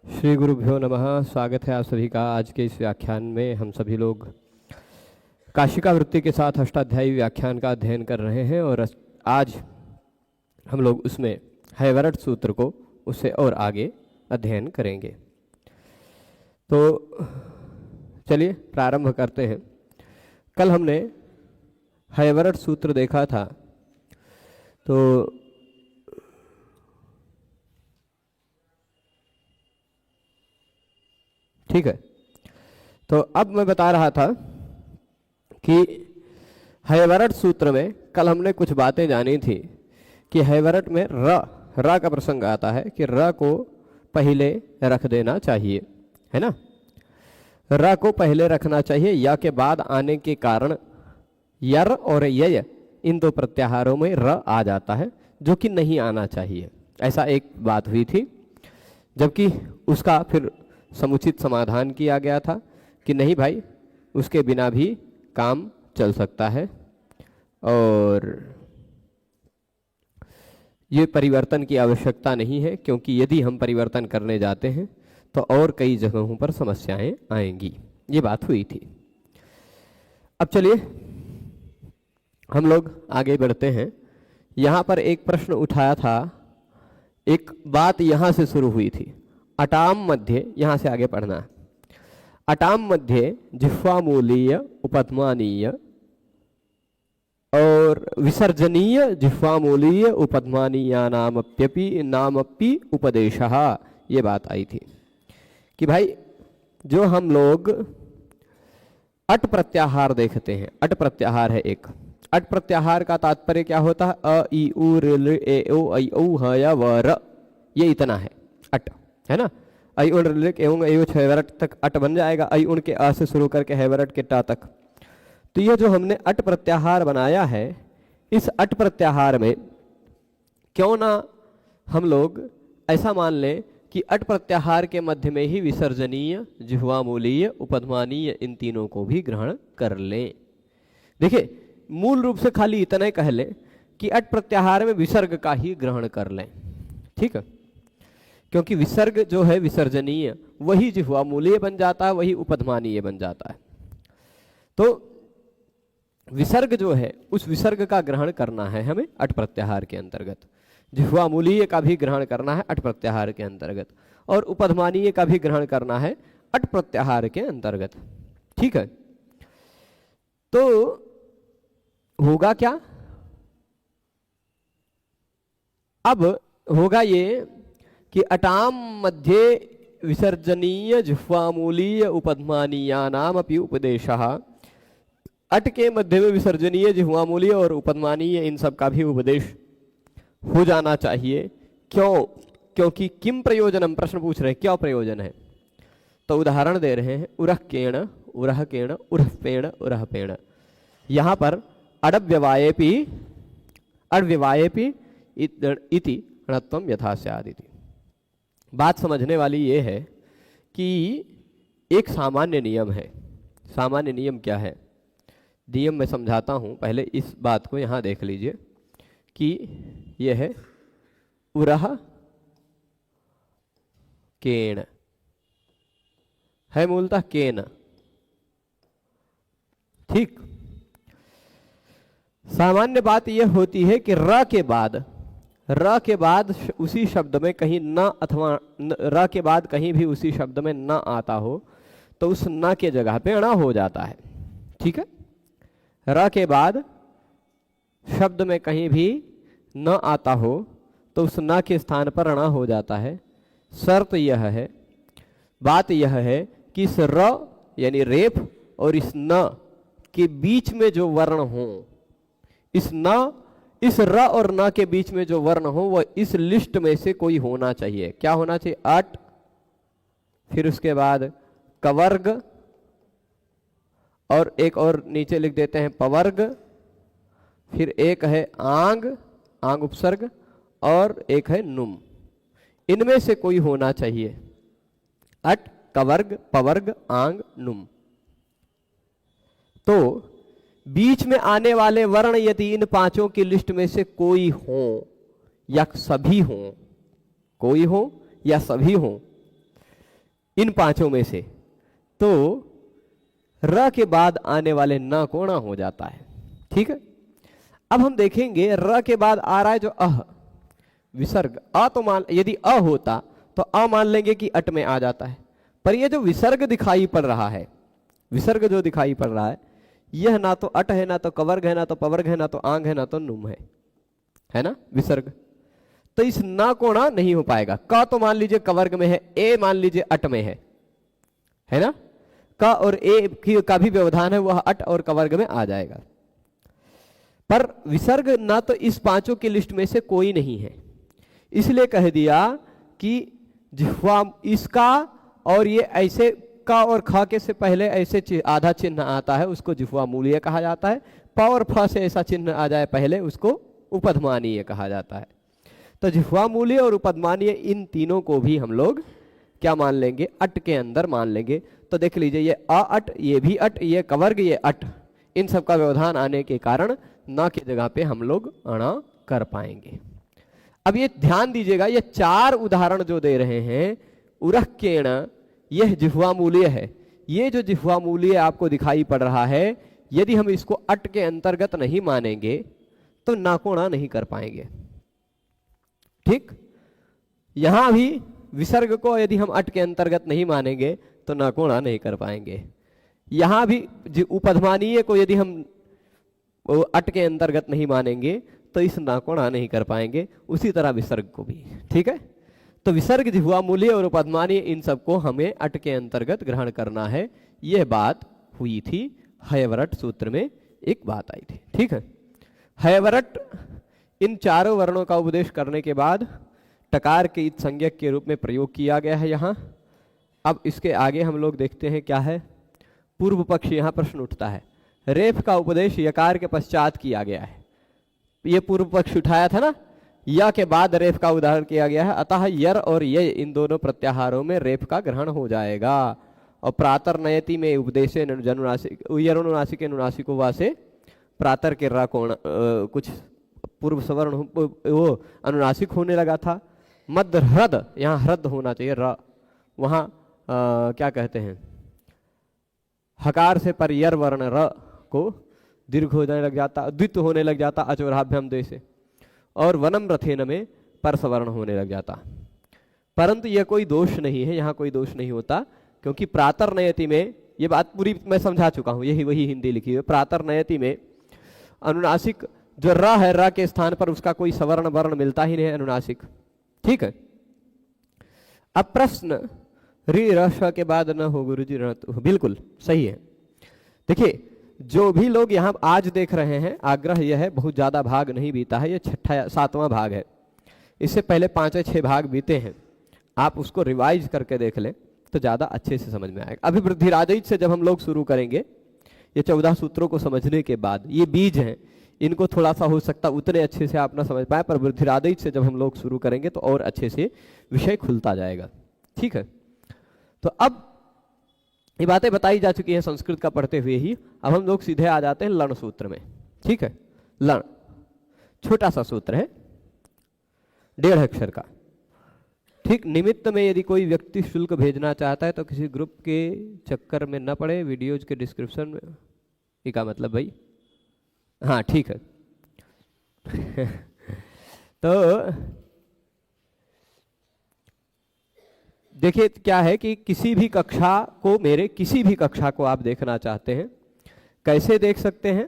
श्री गुरुभ्यो नमः। स्वागत है आप सभी का। आज के इस व्याख्यान में हम सभी लोग काशिका वृत्ति के साथ अष्टाध्यायी व्याख्यान का अध्ययन कर रहे हैं और आज हम लोग उसमें हैवरट सूत्र को उससे और आगे अध्ययन करेंगे। तो चलिए प्रारंभ करते हैं। कल हमने हैवरट सूत्र देखा था, तो ठीक है। तो अब मैं बता रहा था कि हैवरट सूत्र में कल हमने कुछ बातें जानी थी कि हैवरट में र का प्रसंग आता है कि र को पहले रख देना चाहिए, है ना। र को पहले रखना चाहिए। या के बाद आने के कारण यर और यय इन दो प्रत्याहारों में र आ जाता है, जो कि नहीं आना चाहिए। ऐसा एक बात हुई थी, जबकि उसका फिर समुचित समाधान किया गया था कि नहीं भाई, उसके बिना भी काम चल सकता है और ये परिवर्तन की आवश्यकता नहीं है, क्योंकि यदि हम परिवर्तन करने जाते हैं तो और कई जगहों पर समस्याएं आएंगी। ये बात हुई थी। अब चलिए हम लोग आगे बढ़ते हैं। यहाँ पर एक प्रश्न उठाया था, एक बात यहाँ से शुरू हुई थी। अटाम मध्य, यहाँ से आगे पढ़ना है। अटाम मध्य जिह्वामूलीय उपध्मानीय और विसर्जनीय जिह्वामूलीय उपध्मानीयानामप्यपि नामपि उपदेशः, ये बात आई थी कि भाई जो हम लोग अट प्रत्याहार देखते हैं, अट प्रत्याहार है एक। अट प्रत्याहार का तात्पर्य क्या होता है? अ ई उ ऋ ए ओ ऐ औ ह य व र, ये इतना है अट, है ना। ऐ उण ऋ एवं ऐ हैवरट तक अट बन जाएगा। ऐ उण के अ से शुरू करके हैवरट के टा तक। तो यह जो हमने अट प्रत्याहार बनाया है, इस अट प्रत्याहार में क्यों ना हम लोग ऐसा मान लें कि अट प्रत्याहार के मध्य में ही विसर्जनीय जिह्वामूलीय उपध्मानीय इन तीनों को भी ग्रहण कर लें। देखिए, मूल रूप से खाली इतना ही कह लें कि अट प्रत्याहार में विसर्ग का ही ग्रहण कर लें, ठीक है। क्योंकि विसर्ग जो है विसर्जनीय, वही जिह्वामूलीय बन जाता है, वही उपध्मानीय बन जाता है। तो विसर्ग जो है, उस विसर्ग का ग्रहण करना है हमें अट प्रत्याहार के अंतर्गत। जिह्वामूलीय का भी ग्रहण करना है अट प्रत्याहार के अंतर्गत, और उपध्मानीय का भी ग्रहण करना है अट प्रत्याहार के अंतर्गत, ठीक है। तो होगा क्या? अब होगा ये कि अटाम मध्य विसर्जनीय जिह्वामूलीय उपध्मानीयानामपि उपदेशः। अट के मध्य में विसर्जनीय जिह्वामूलीय और उपध्मानीय इन सब का भी उपदेश हो जाना चाहिए। क्यों? क्योंकि किम प्रयोजनम, प्रश्न पूछ रहे हैं क्या प्रयोजन है। तो उदाहरण दे रहे हैं, उरह केण उरह केण उरहपेण उरहपेण। यहाँ पर अडव्यवायेपि अडव्यवायेपि इति णत्वम यथा स्यादिति। बात समझने वाली ये है कि एक सामान्य नियम है। सामान्य नियम क्या है? नियम मैं समझाता हूँ, पहले इस बात को यहाँ देख लीजिए कि यह है उरह केण, है मूलतः केन, ठीक। सामान्य बात यह होती है कि र के बाद उसी शब्द में कहीं न अथवा र के बाद कहीं भी उसी शब्द में न आता हो तो उस न के जगह पे ण हो जाता है, ठीक है। र के बाद शब्द में कहीं भी न आता हो तो उस न के स्थान पर ण हो जाता है। शर्त यह है, बात यह है कि इस र यानी रेफ और इस न के बीच में जो वर्ण हो, इस र और न के बीच में जो वर्ण हो वह इस लिस्ट में से कोई होना चाहिए। क्या होना चाहिए? अट, फिर उसके बाद कवर्ग, और एक और नीचे लिख देते हैं पवर्ग, फिर एक है आंग, आंग उपसर्ग, और एक है नुम। इनमें से कोई होना चाहिए। अट, कवर्ग, पवर्ग, आंग, नुम। तो बीच में आने वाले वर्ण यदि इन पांचों की लिस्ट में से कोई हो या सभी हो, कोई हो या सभी हो, इन पांचों में से, तो र के बाद आने वाले न कोणा हो जाता है। ठीक है, अब हम देखेंगे र के बाद आ रहा है जो अह विसर्ग। अ तो मान, यदि अ होता तो अ मान लेंगे कि अट में आ जाता है, पर ये जो विसर्ग दिखाई पड़ रहा है, विसर्ग जो दिखाई पड़ रहा है, यह ना तो अट है, ना तो कवर्ग है, ना तो पवर्ग है, ना तो आंग है, ना तो नुम है ना विसर्ग। तो इस ना कोणा नहीं हो पाएगा। क तो मान लीजिए कवर्ग में है, ए मान लीजिए अट में है ना। क और ए का भी व्यवधान है, वह अट और कवर्ग में आ जाएगा। पर विसर्ग ना तो इस पांचों की लिस्ट में से कोई नहीं है, इसलिए कह दिया कि जिह्वा इसका, और ये ऐसे का और ख के से पहले ऐसे आधा चिन्ह आता है उसको जिह्वा मूलीय कहा जाता है। प और फ से ऐसा चिन्ह आ जाए पहले उसको उपधमानीय कहा जाता है। तो जिह्वा मूलीय और उपधमानीय इन तीनों को भी हम लोग क्या मान लेंगे, अट के अंदर मान लेंगे। तो देख लीजिए, ये अ अट, ये भी अट, ये कवर्ग, ये अट, इन सब का व्यवधान आने के कारण न की जगह पे हम लोग अणा कर पाएंगे। अब ये ध्यान दीजिएगा, ये चार उदाहरण जो दे रहे हैं, उरह केण, यह जिह्वा मूलीय है। ये जो जिह्वा मूलीय आपको दिखाई पड़ रहा है, यदि हम इसको अट के अंतर्गत नहीं मानेंगे तो नाकोणा नहीं कर पाएंगे। ठीक, यहां भी विसर्ग को यदि हम अट के अंतर्गत नहीं मानेंगे तो नाकोणा नहीं कर पाएंगे। यहां भी उपधमानीय को यदि हम अट के अंतर्गत नहीं मानेंगे तो इस नाकोणा नहीं कर पाएंगे, उसी तरह विसर्ग को भी। ठीक है, तो विसर्ग, जिह्वा मूलीय और उपधमानीय, इन सबको हमें अट के अंतर्गत ग्रहण करना है। यह बात हुई थी हयवरट सूत्र में, एक बात आई थी। ठीक है, हयवरट इन चारों वर्णों का उपदेश करने के बाद टकार के इत संज्ञक के रूप में प्रयोग किया गया है यहाँ। अब इसके आगे हम लोग देखते हैं क्या है। पूर्व पक्ष यहाँ प्रश्न उठता है, रेफ का उपदेश यकार के पश्चात किया गया है। ये पूर्व पक्ष उठाया था ना, या के बाद रेफ का उदाहरण किया गया है, अतः यर और ये इन दोनों प्रत्याहारों में रेफ का ग्रहण हो जाएगा। और प्रातर नयति में उपदेशे जनुनासिक यरुनासिक अनुनासिको वासे प्रातर के रा कोण कुछ पूर्व सवर्ण वो अनुनासिक होने लगा था। मध्य ह्रद, यहाँ ह्रद होना चाहिए, र वहाँ क्या कहते हैं, हकार से पर यर वर्ण र को दीर्घ होने लग जाता, द्वित होने लग जाता अचोराभ्यम द्वे से, और वनम रथेन में पर सवर्ण होने लग जाता। परंतु यह कोई दोष नहीं है, यहाँ कोई दोष नहीं होता, क्योंकि प्रातर नयति में, ये बात पूरी मैं समझा चुका हूँ, यही वही हिंदी लिखी है। प्रातर नयति में अनुनासिक जो र है, र के स्थान पर उसका कोई सवर्ण वर्ण मिलता ही नहीं है, अनुनासिक। ठीक है, अब प्रश्न रि रश के बाद न हो गुरुजी, बिल्कुल सही है। देखिए, जो भी लोग यहाँ आज देख रहे हैं, आग्रह यह है, बहुत ज्यादा भाग नहीं बीता है, ये 7वां भाग है। इससे पहले 5-6 भाग बीते हैं, आप उसको रिवाइज करके देख लें तो ज्यादा अच्छे से समझ में आएगा। अभी वृद्धिराजित से जब हम लोग शुरू करेंगे, ये 14 सूत्रों को समझने के बाद, ये बीज हैं, इनको थोड़ा सा हो सकता उतने अच्छे से आप ना समझ पाए, पर वृद्धिराजित से जब हम लोग शुरू करेंगे तो और अच्छे से विषय खुलता जाएगा। ठीक है, तो अब ये बातें बताई जा चुकी हैं संस्कृत का पढ़ते हुए ही। अब हम लोग सीधे आ जाते हैं लण सूत्र में। ठीक है, लण छोटा सा सूत्र है, 1.5 अक्षर का। ठीक, निमित्त में यदि कोई व्यक्ति शुल्क भेजना चाहता है तो किसी ग्रुप के चक्कर में न पड़े, वीडियोज के डिस्क्रिप्शन में, ये का मतलब भाई, हाँ ठीक है। तो देखिए क्या है कि किसी भी कक्षा को, मेरे किसी भी कक्षा को आप देखना चाहते हैं, कैसे देख सकते हैं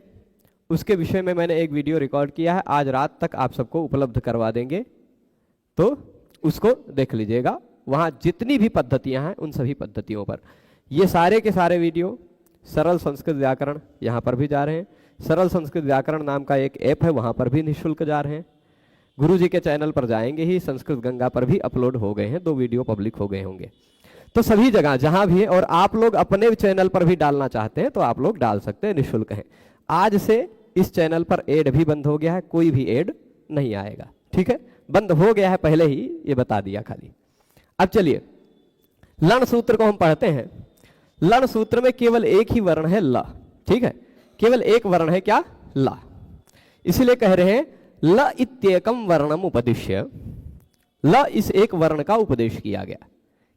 उसके विषय में मैंने एक वीडियो रिकॉर्ड किया है, आज रात तक आप सबको उपलब्ध करवा देंगे, तो उसको देख लीजिएगा। वहाँ जितनी भी पद्धतियाँ हैं उन सभी पद्धतियों पर ये सारे के सारे वीडियो, सरल संस्कृत व्याकरण यहाँ पर भी जा रहे हैं, सरल संस्कृत व्याकरण नाम का एक ऐप है, वहाँ पर भी निःशुल्क जा रहे हैं। गुरुजी के चैनल पर जाएंगे ही, संस्कृत गंगा पर भी अपलोड हो गए हैं, 2 वीडियो पब्लिक हो गए होंगे। तो सभी जगह जहां भी है, और आप लोग अपने चैनल पर भी डालना चाहते हैं तो आप लोग डाल सकते हैं, निःशुल्क है। आज से इस चैनल पर एड भी बंद हो गया है, कोई भी एड नहीं आएगा। ठीक है, बंद हो गया है पहले ही, ये बता दिया खाली। अब चलिए लण सूत्र को हम पढ़ते हैं। लण सूत्र में केवल एक ही वर्ण है ल। ठीक है, केवल एक वर्ण है, क्या, ला। इसीलिए कह रहे हैं ल इत्येकम वर्णम उपदिश्य, ल इस एक वर्ण का उपदेश किया गया।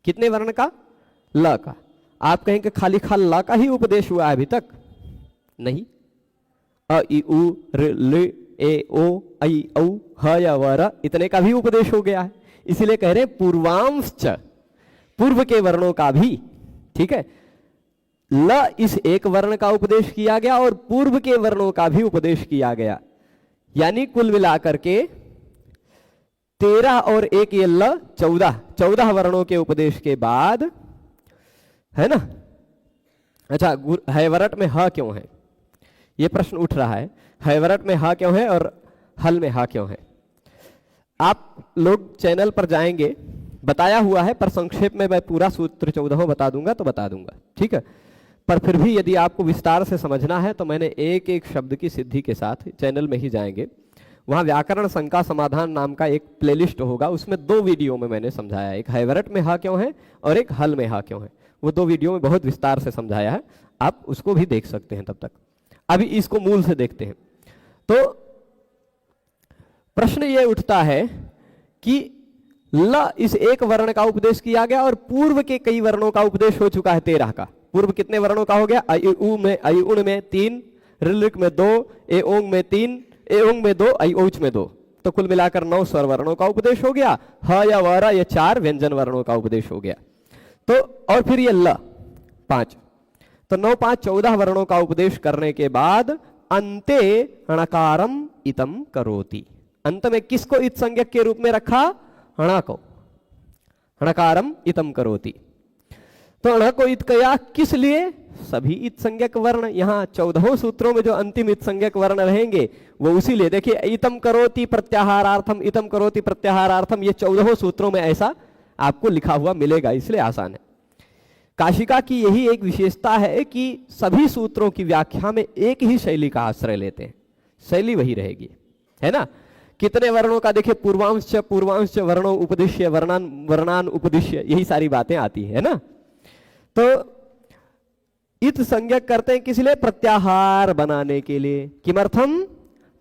कितने वर्ण का, ल का। आप कहेंगे खाली ल का ही उपदेश हुआ है अभी तक? नहीं, अ इ उ ऋ लृ ए ओ ऐ औ ह य व र इतने का भी उपदेश हो गया है। इसीलिए कह रहे हैं पूर्वांश, पूर्व के वर्णों का भी, ठीक है। ल इस एक वर्ण का उपदेश किया गया और पूर्व के वर्णों का भी उपदेश किया गया, यानी कुल मिलाकर के 13 और 1 ये ल 14 वर्णों के उपदेश के बाद, है ना। अच्छा, हैवरट में ह क्यों है, ये प्रश्न उठ रहा है। हैवरट में ह क्यों है और हल में ह क्यों है? आप लोग चैनल पर जाएंगे, बताया हुआ है, पर संक्षेप में मैं पूरा सूत्र 14 बता दूंगा तो बता दूंगा, ठीक है। पर फिर भी यदि आपको विस्तार से समझना है तो मैंने एक एक शब्द की सिद्धि के साथ, चैनल में ही जाएंगे, वहाँ व्याकरण शंका समाधान नाम का एक प्लेलिस्ट होगा, उसमें 2 वीडियो में मैंने समझाया है, एक हैवरट में ह क्यों है और एक हल में ह क्यों है। वो 2 वीडियो में बहुत विस्तार से समझाया है, आप उसको भी देख सकते हैं। तब तक अभी इसको मूल से देखते हैं। तो प्रश्न ये उठता है कि ल इस एक वर्ण का उपदेश किया गया और पूर्व के कई वर्णों का उपदेश हो चुका है 13 का। पूर्व कितने वर्णों का हो गया? ऐ उ में, ऐ उण में 3, ऋलिक में 2, ए ओंग में 3, ए ओंग में 2, ऐ औच में 2, तो कुल मिलाकर 9 स्वर वर्णों का उपदेश हो गया। ह या व र ये 4 व्यंजन वर्णों का उपदेश हो गया। तो और फिर ये ल 5, तो 9 5 14 वर्णों का उपदेश करने के बाद अंते णकारम इतम करोति, अंत में किसको इत संज्ञक के रूप में रखा? ण को, णकारम इतम करोति। तो ण को इत कया किस लिए? सभी इत संज्ञक वर्ण, यहाँ 14 सूत्रों में जो अंतिम इत संज्ञक वर्ण रहेंगे वो उसी लिए। देखिए, इतम करोति प्रत्याहारार्थम, इतम करोति प्रत्याहारार्थम, ये 14 सूत्रों में ऐसा आपको लिखा हुआ मिलेगा, इसलिए आसान है। काशिका की यही एक विशेषता है कि सभी सूत्रों की व्याख्या में एक ही शैली का आश्रय लेते हैं, शैली वही रहेगी, है ना। कितने वर्णों का देखिए, पूर्वांश पूर्वांश वर्णों उपदिश्य, वर्णान वर्णान उपदिश्य, यही सारी बातें आती है ना। तो इत संज्ञक करते हैं किस लिए? प्रत्याहार बनाने के लिए। किमर्थम?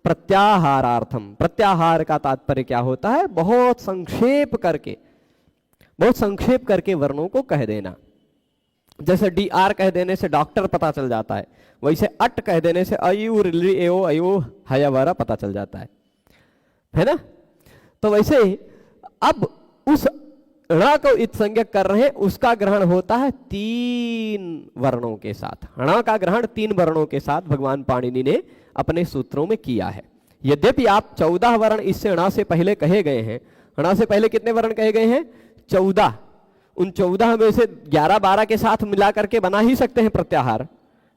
प्रत्याहारार्थम। प्रत्याहार का तात्पर्य क्या होता है? बहुत संक्षेप करके वर्णों को कह देना। जैसे DR कह देने से डॉक्टर पता चल जाता है, वैसे अट कह देने से अयु ऋ एओ अयो हयावरा पता चल जाता है ना। तो वैसे अब उस ण को इत संज्ञक कर रहे हैं, उसका ग्रहण होता है 3 वर्णों के साथ। ण का ग्रहण 3 वर्णों के साथ भगवान पाणिनि ने अपने सूत्रों में किया है। यद्यपि आप 14 वर्ण इससे ण से पहले कहे गए हैं, ण से पहले कितने वर्ण कहे गए हैं? 14। उन 14 में से 11 12 के साथ मिलाकर के बना ही सकते हैं प्रत्याहार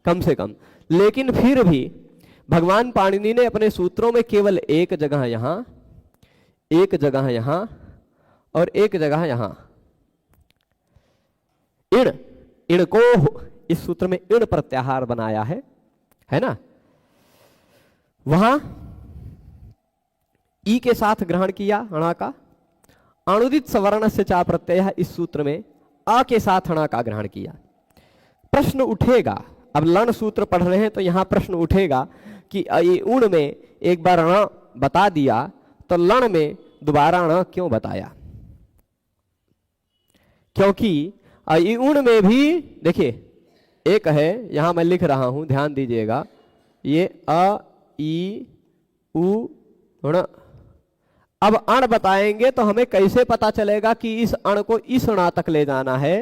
कम से कम, लेकिन फिर भी भगवान पाणिनि ने अपने सूत्रों में केवल एक जगह यहां, एक जगह यहां और एक जगह यहां इण को इस सूत्र में इण प्रत्याहार बनाया है ना। वहां ई के साथ ग्रहण किया ण का, अनुदित सवर्ण से चा प्रत्यय इस सूत्र में अ के साथ ण का ग्रहण किया। प्रश्न उठेगा, अब लण सूत्र पढ़ रहे हैं तो यहां प्रश्न उठेगा कि उण में एक बार ण बता दिया तो लण में दोबारा ण क्यों बताया? क्योंकि उण में भी देखिए एक है, यहां मैं लिख रहा हूं, ध्यान दीजिएगा, ये अ ई उ ण। अब अण बताएंगे तो हमें कैसे पता चलेगा कि इस अण को इस ण तक ले जाना है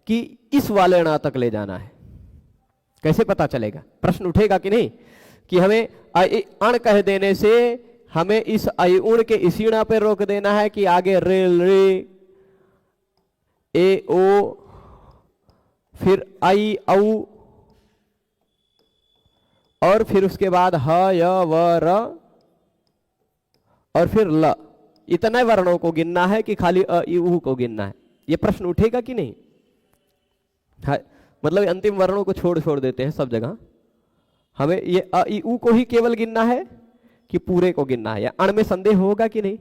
कि इस वाले ण तक ले जाना है? कैसे पता चलेगा? प्रश्न उठेगा कि नहीं कि हमें अण कह देने से हमें इस उण के इसी ण पे रोक देना है कि आगे रे रे ए ओ फिर आई औ और फिर उसके बाद ह य व र और फिर ल, इतने वर्णों को गिनना है कि खाली अ ई उ को गिनना है? ये प्रश्न उठेगा कि नहीं? मतलब अंतिम वर्णों को छोड़ देते हैं सब जगह। हमें ये अ ई उ को ही केवल गिनना है कि पूरे को गिनना है? या अण में संदेह होगा कि नहीं?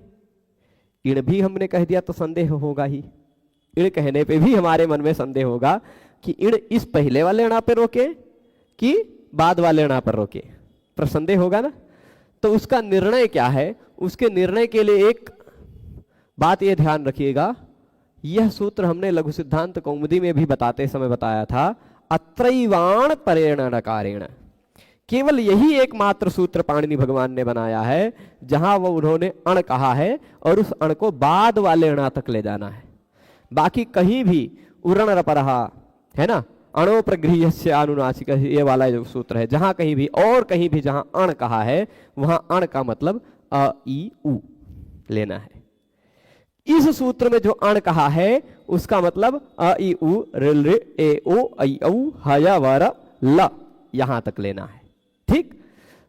इण भी हमने कह दिया तो संदेह होगा ही। इण कहने पे भी हमारे मन में संदेह होगा कि इण इस पहले वाले ण पे रोके कि बाद वाले ण पर रोके, पर संदेह होगा ना। तो उसका निर्णय क्या है? उसके निर्णय के लिए एक बात ये ध्यान रखिएगा, यह सूत्र हमने लघु सिद्धांत कौमुदी में भी बताते समय बताया था, अत्रैवाण परेण णकारेण। केवल यही एकमात्र सूत्र पाणिनि भगवान ने बनाया है जहां वो उन्होंने अण कहा है और उस अण को बाद वाले अणा तक ले जाना है। बाकी कहीं भी उरण रपरहा है ना, अणो प्रगृह्यस्य अनुनासिक, ये वाला जो सूत्र है, जहां कहीं भी और कहीं भी जहां अण कहा है वहां अण का मतलब अ ई उ लेना है। इस सूत्र में जो अण कहा है उसका मतलब अ ई उ ऋ ऋ ए ओ ऐ औ ह य व र ल यहां तक लेना है। ठीक,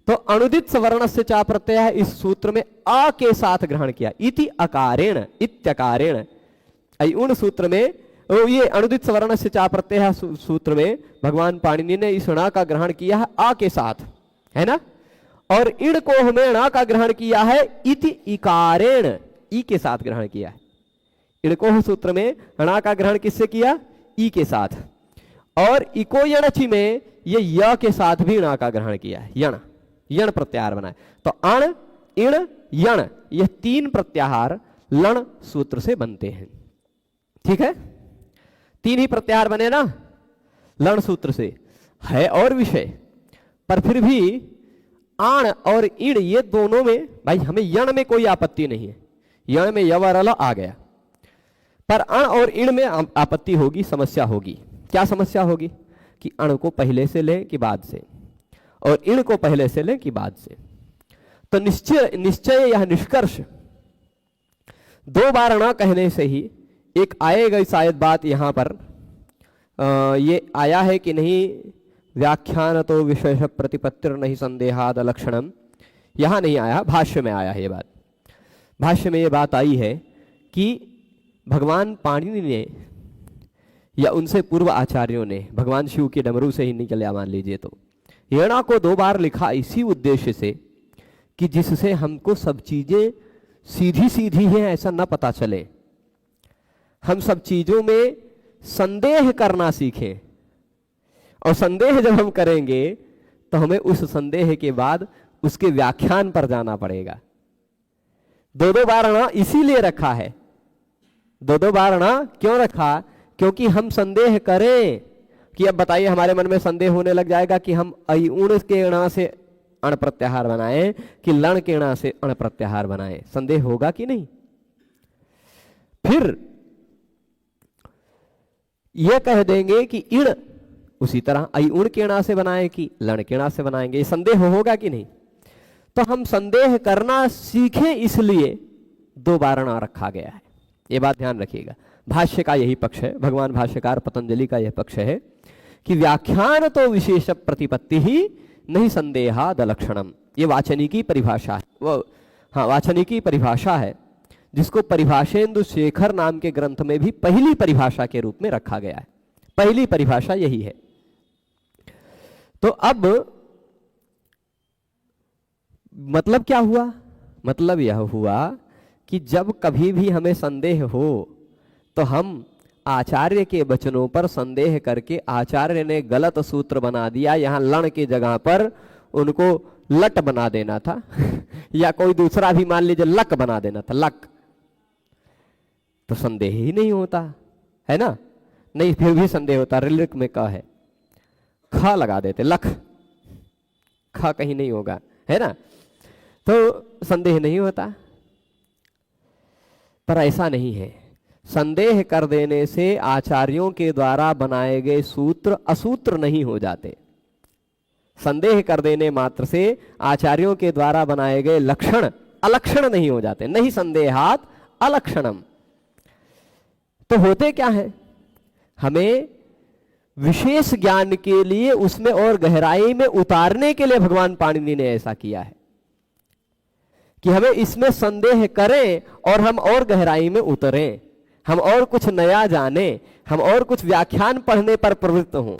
तो अनुदित सवर्ण से चा प्रत्यय इस सूत्र में अ के साथ ग्रहण किया, इति अकारेण इत्यकारेण। उन सूत्र में ये अनुदित सवर्ण से चा प्रत्यय सूत्र में भगवान पाणिनि ने इस ण का ग्रहण किया है आ के साथ, है ना, और इण को हमें ण का ग्रहण किया है इति इकारेण, ई के साथ ग्रहण किया है। इणकोह सूत्र में ण का ग्रहण किससे किया? ई के साथ। और इको यणचि में ये य के साथ भी ण का ग्रहण किया है, यण, यण प्रत्याहार बनाए। तो अण इण यण ये तीन प्रत्याहार लण सूत्र से बनते हैं। ठीक है, तीन ही प्रत्याहार बने ना लण सूत्र से, है और विषय, पर फिर भी आण और इण ये दोनों में भाई हमें यण में कोई आपत्ति नहीं है, यण में यवरल आ गया, पर अण और इण में आपत्ति होगी, समस्या होगी। क्या समस्या होगी? कि अण को पहले से लें कि बाद से, और इण को पहले से लें कि बाद से। तो निश्चय यह निष्कर्ष दो बार अण कहने से ही एक आएगा शायद बात यहां पर ये आया है कि नहीं, व्याख्यान तो विशेष प्रतिपत्तिर नहीं संदेहाद लक्षणम, यहां नहीं आया, भाष्य में आया है ये बात। भाष्य में ये बात आई है कि भगवान पाणिनि ने या उनसे पूर्व आचार्यों ने, भगवान शिव के डमरू से ही निकला मान लीजिए, तो यणा को दो बार लिखा इसी उद्देश्य से कि जिससे हमको सब चीजें सीधी सीधी हैं ऐसा न पता चले, हम सब चीजों में संदेह करना सीखें। और संदेह जब हम करेंगे तो हमें उस संदेह के बाद उसके व्याख्यान पर जाना पड़ेगा। दो दो बार अणा इसीलिए रखा है, दो दो बार अणा क्यों रखा? क्योंकि हम संदेह करें कि अब बताइए हमारे मन में संदेह होने लग जाएगा कि हम अण के अणा से अण प्रत्याहार बनाएं कि लण के अणा से अण प्रत्याहार बनाएं, संदेह होगा कि नहीं? फिर यह कह देंगे कि इण उसी तरह अण के अणा से बनाए कि लण के अणा से बनाएंगे, ये संदेह होगा कि नहीं? तो हम संदेह करना सीखें इसलिए दो बार अणा रखा गया है, ये बात ध्यान रखिएगा। भाष्य का यही पक्ष है, भगवान भाष्यकार पतंजलि का यह पक्ष है कि व्याख्यान तो विशेष प्रतिपत्ति ही नहीं संदेहाद लक्षणम, ये वाचनिकी परिभाषा है, वो हाँ वाचनिकी परिभाषा है जिसको परिभाषेंदु शेखर नाम के ग्रंथ में भी पहली परिभाषा के रूप में रखा गया है। पहली परिभाषा यही है। तो अब मतलब क्या हुआ? मतलब यह हुआ कि जब कभी भी हमें संदेह हो तो हम आचार्य के वचनों पर संदेह करके, आचार्य ने गलत सूत्र बना दिया, यहां लण की जगह पर उनको लट बना देना था या कोई दूसरा भी मान लीजिए लक बना देना था, लक, तो संदेह ही नहीं होता है ना। नहीं फिर भी संदेह होता, ऋलिक में क है, ख लगा देते, लख, ख कहीं नहीं होगा, है ना, तो संदेह नहीं होता। पर ऐसा नहीं है, संदेह कर देने से आचार्यों के द्वारा बनाए गए सूत्र असूत्र नहीं हो जाते। संदेह कर देने मात्र से आचार्यों के द्वारा बनाए गए लक्षण अलक्षण नहीं हो जाते। नहीं संदेहात अलक्षणम। तो होते क्या है, हमें विशेष ज्ञान के लिए उसमें और गहराई में उतारने के लिए भगवान पाणिनि ने ऐसा किया है कि हमें इसमें संदेह करें और हम और गहराई में उतरें, हम और कुछ नया जाने, हम और कुछ व्याख्यान पढ़ने पर प्रवृत्त हों।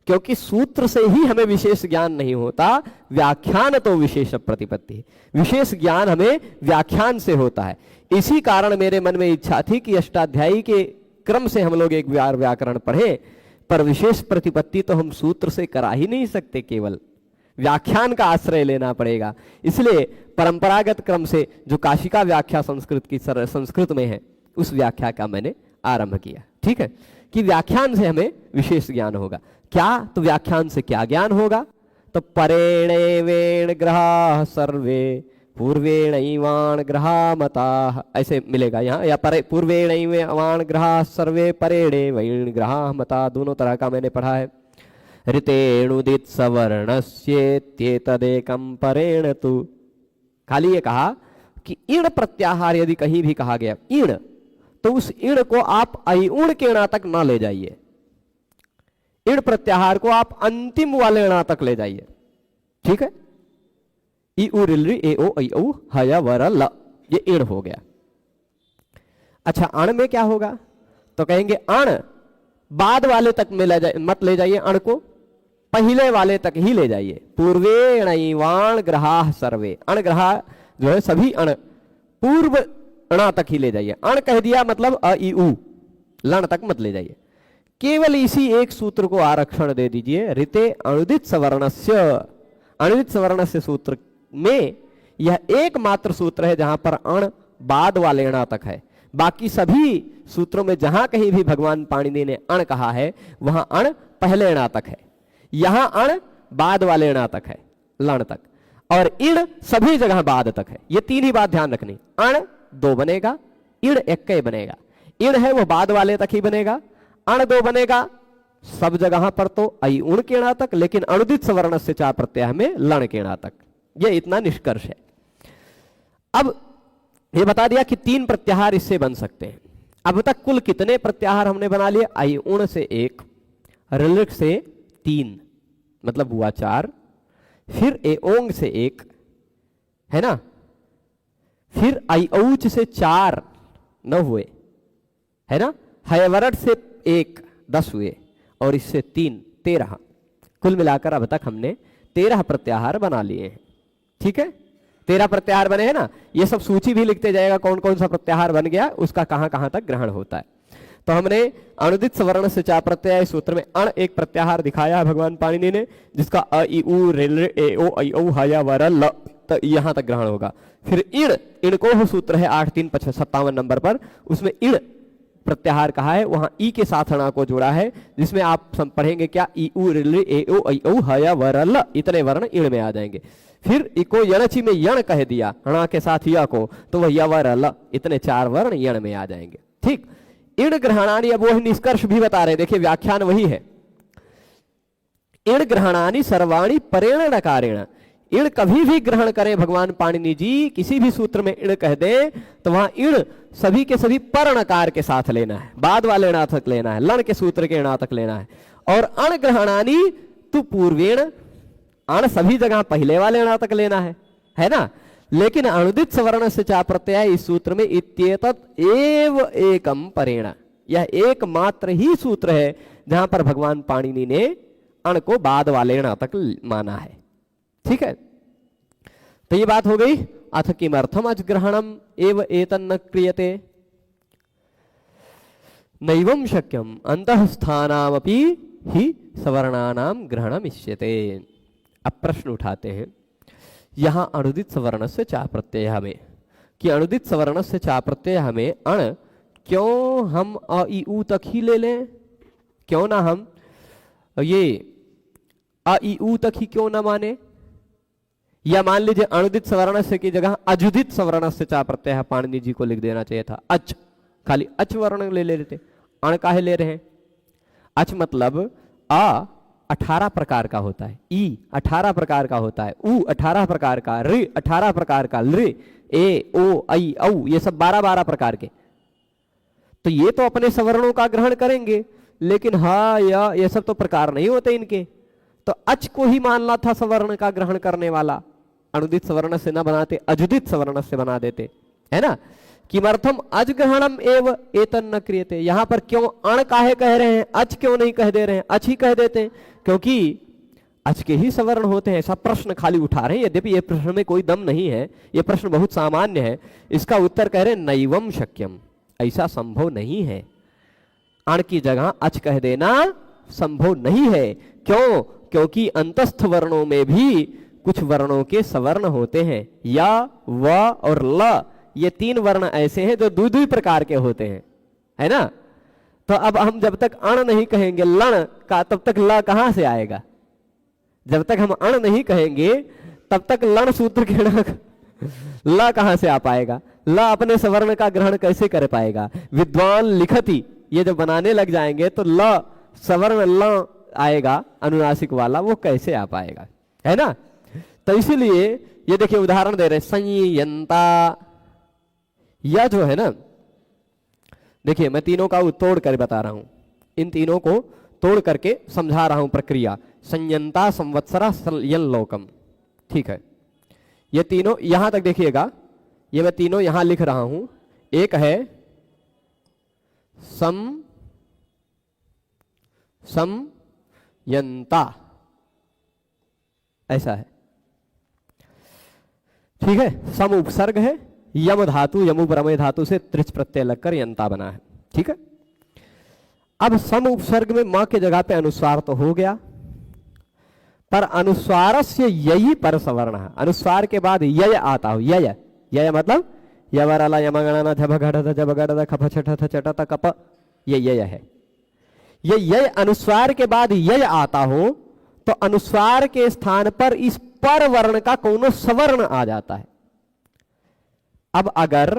क्योंकि सूत्र से ही हमें विशेष ज्ञान नहीं होता, व्याख्यान तो विशेष प्रतिपत्ति, विशेष ज्ञान हमें व्याख्यान से होता है। इसी कारण मेरे मन में इच्छा थी कि अष्टाध्यायी के क्रम से हम लोग एक बार व्याकरण पढ़े, पर विशेष प्रतिपत्ति तो हम सूत्र से करा ही नहीं सकते, केवल व्याख्यान का आश्रय लेना पड़ेगा। इसलिए परंपरागत क्रम से जो काशिका व्याख्या संस्कृत की संस्कृत में है, उस व्याख्या का मैंने आरंभ किया। ठीक है, कि व्याख्यान से हमें विशेष ज्ञान होगा। क्या? तो व्याख्यान से क्या ज्ञान होगा? तो परेणैवेण ग्रहाः सर्वे पूर्वेणैवान् ग्रहा मताः, ऐसे मिलेगा यहाँ, या पूर्वेणैवान् ग्रहाः सर्वे परेणैवेण ग्रहाः मताः, दोनों तरह का मैंने पढ़ा है। ऋतेणुदित सवर्णस्येत्येतदेकं परेण तु, खाली ये कहा कि इण प्रत्याहार यदि कहीं भी कहा गया इण, तो उस इण को आप अइउण के णा तक ना ले जाइए, इण प्रत्याहार को आप अंतिम वाले णा तक ले जाइए। ठीक है, इ उ रिल रि ए ओ ऐ औ ह य व र ल, ये इण हो गया। अच्छा, अण में क्या होगा? तो कहेंगे अण बाद वाले तक में मत ले जाइए, अण को पहले वाले तक ही ले जाइए। पूर्वेणैवान् ग्रहाः सर्वे, अण ग्रहा जो है सभी अण पूर्व अणा तक ही ले जाइए। अण कह दिया मतलब अ इ उ, लण तक मत ले जाइए। केवल इसी एक सूत्र को आरक्षण दे दीजिए, ऋते अणुदित सवर्णस्य, अणुदित सवर्णस्य सूत्र में यह एकमात्र सूत्र है जहां पर अण बाद वाले अणा तक है। बाकी सभी सूत्रों में जहां कहीं भी भगवान पाणिनि ने अण कहा है वहां अण पहले अणा तक है, यहां अण बाद वाले अणा तक है, लण तक, और इण सभी जगह बाद तक है। ये तीन ही बात ध्यान रखनी। अण दो बनेगा, इण एक बनेगा। इण है वो बाद वाले तक ही बनेगा, अण दो बनेगा सब जगह पर तो अइउण के णा तक, लेकिन अणुदित सवर्ण से चा प्रत्यय में लण के णा तक। ये इतना निष्कर्ष है। अब ये बता दिया कि तीन प्रत्याहार इससे बन सकते हैं। अब तक कुल कितने प्रत्याहार हमने बना लिए? अइउण से एक, ऋलिक से तीन, मतलब हुआ चार, फिर एओंग से एक, है ना, फिर अइऔच से चार, 9 हुए, है ना, हयवरट से एक, 10 हुए, और इससे 3, 13। कुल मिलाकर अब तक हमने 13 प्रत्याहार बना लिए हैं। ठीक है, 13 प्रत्याहार बने हैं ना। ये सब सूची भी लिखते जाएगा कौन कौन सा प्रत्याहार बन गया, उसका कहां कहां तक ग्रहण होता है। तो हमने अणुदित सवर्ण से चा प्रत्यय सूत्र में अण एक प्रत्याहार दिखाया है भगवान पाणिनि ने, जिसका अ इ उ रिल ए ओ ऐ औ ह य व र ल यहां तक ग्रहण होगा। फिर इण, इण को सूत्र है 8-3-57 नंबर पर, उसमें इण प्रत्याहार कहा है, वहां ई के साथ अणा को जोड़ा है, जिसमें आप पढ़ेंगे क्या, इ उ रिल ए ओ ऐ औ ह य व र ल, इतने वर्ण इण में आ जाएंगे। फिर इको यणचि में यण कह दिया अणा के साथ य को, तो वह य व र ल, इतने 4 वर्ण यण में आ जाएंगे। ठीक, इण ग्रहणानि, अब वही निष्कर्ष भी बता रहे, देखिए व्याख्यान वही है। इण ग्रहणानि सर्वाणि परेण णकारेण, इण कभी भी ग्रहण करें भगवान पाणिनि जी, किसी भी सूत्र में इण कह दें तो वहां इण सभी के सभी पर णकार के साथ लेना है, बाद वाले अणा तक लेना है, लण के सूत्र के अणा तक लेना है। और अण ग्रहणानि तु पूर्वेण, अण सभी जगह पहले वाले अणा तक लेना है ना। लेकिन अणुदित सवर्ण से चा प्रत्यय इस सूत्र में इत्येतत् एव एकम परेण, यह एकमात्र ही सूत्र है जहां पर भगवान पाणिनि ने अण को बाद वाले अणा तक माना है। ठीक है, तो ये बात हो गई। अथ किमर्थम अजग्रहणम एव एतन्न क्रियते, नैवं शक्यम अंतःस्थानामपि ही सवर्णानाम ग्रहणम इष्यते। अब प्रश्न उठाते हैं, यहां अणुदित सवर्ण से चा प्रत्यय हमें, कि अणुदित सवर्ण से चा प्रत्यय हमें अण क्यों हम अ इ उ तक ही ले लें, क्यों ना हम ये अ इ उ तक ही क्यों ना माने, या मान लीजिए अणुदित सवर्ण से की जगह अजुदित सवर्ण से चा प्रत्यय पाणिनि जी को लिख देना चाहिए था, अच, खाली अच वर्ण ले लेते, अण काहे ले रहे हैं? अच मतलब अ 18 प्रकार का होता है, ई 18 प्रकार का होता है, उ 18 प्रकार का, ऋ 18 प्रकार का, लृ ए ओ ऐ औ ये सब 12-12 प्रकार के। तो ये तो अपने सवर्णों का ग्रहण करेंगे, लेकिन हा या ये सब तो प्रकार नहीं होते इनके, तो अच को ही मानना था सवर्ण का ग्रहण करने वाला, अणुदित सवर्ण से न बनाते, अजुदित सवर्ण से बना देते, है ना। किमर्थम अजग्रहणम एव एतन्न क्रियते, यहां पर क्यों अण काहे कह रहे हैं, अच क्यों नहीं कह दे रहे हैं, अच ही कह देते हैं, क्योंकि अच के ही सवर्ण होते हैं, ऐसा प्रश्न खाली उठा रहे हैं। यद्यपि ये प्रश्न में कोई दम नहीं है, ये प्रश्न बहुत सामान्य है, इसका उत्तर कह रहे हैं नैवम शक्यम, ऐसा संभव नहीं है, अण की जगह अच कह देना संभव नहीं है। क्यों? क्योंकि अंतस्थ वर्णों में भी कुछ वर्णों के सवर्ण होते हैं, या, व और ल, ये 3 वर्ण ऐसे हैं जो 2-2 प्रकार के होते हैं, है ना। तो अब हम जब तक अण नहीं कहेंगे लण का, तब तक ल कहां से आएगा? जब तक हम अण नहीं कहेंगे तब तक लण सूत्र के ल कहां से आ पाएगा? ल अपने सवर्ण का ग्रहण कैसे कर पाएगा? विद्वान लिखती ये जब बनाने लग जाएंगे तो ल सवर्ण ल आएगा अनुनासिक वाला, वो कैसे आ पाएगा, है ना? तो इसीलिए ये देखिए उदाहरण दे रहे, संयंता, यह जो है ना, देखिए मैं तीनों का तोड़ कर बता रहा हूं, इन तीनों को तोड़ करके समझा रहा हूं प्रक्रिया। संयंता, संवत्सरा, संयनलोकम, ठीक है। ये तीनों यहां तक देखिएगा, ये मैं तीनों यहां लिख रहा हूं। एक है संयंता, ऐसा है, ठीक है। सम उपसर्ग है, यम धातु, यमु प्रमेय धातु से त्रिच प्रत्यय लगकर यंता बना है, ठीक है। अब सम उपसर्ग में मां के जगह पे अनुस्वार तो हो गया, पर अनुस्वार से यही पर सवर्ण है। अनुस्वार के बाद यय आता हो, यय, यय मतलब यवरला यमगणना झभगढ़ झभगढ़ खप छठ चट कप, ये यय है। ये यय अनुस्वार के बाद यय आता हो तो अनुस्वार के स्थान पर इस पर वर्ण का कोनो सवर्ण आ जाता है। अब अगर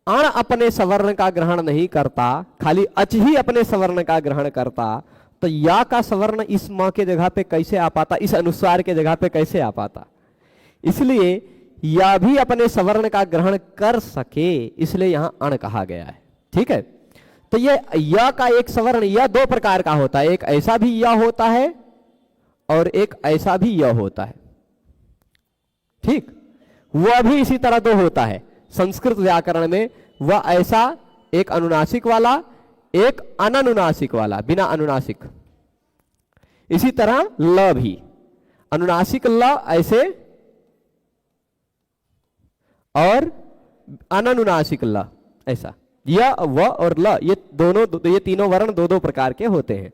अण अपने सवर्ण का ग्रहण नहीं करता, खाली अच ही अपने सवर्ण का ग्रहण करता, तो या का सवर्ण इस मां के जगह पे कैसे आ पाता, इस अनुस्वार के जगह पे कैसे आ पाता? इसलिए या भी अपने सवर्ण का ग्रहण कर सके, इसलिए यहां अण कहा गया है, ठीक है। तो ये या का एक सवर्ण, या दो प्रकार का होता है, एक ऐसा भी या होता है और एक ऐसा भी या होता है, ठीक। वह भी इसी तरह दो होता है संस्कृत व्याकरण में, वह ऐसा एक अनुनासिक वाला, एक अननुनासिक वाला, बिना अनुनासिक। इसी तरह ल भी, अनुनासिक ल ऐसे और अननुनासिक ल ऐसा। य, व और ल, ये दोनों, ये तीनों वर्ण दो दो प्रकार के होते हैं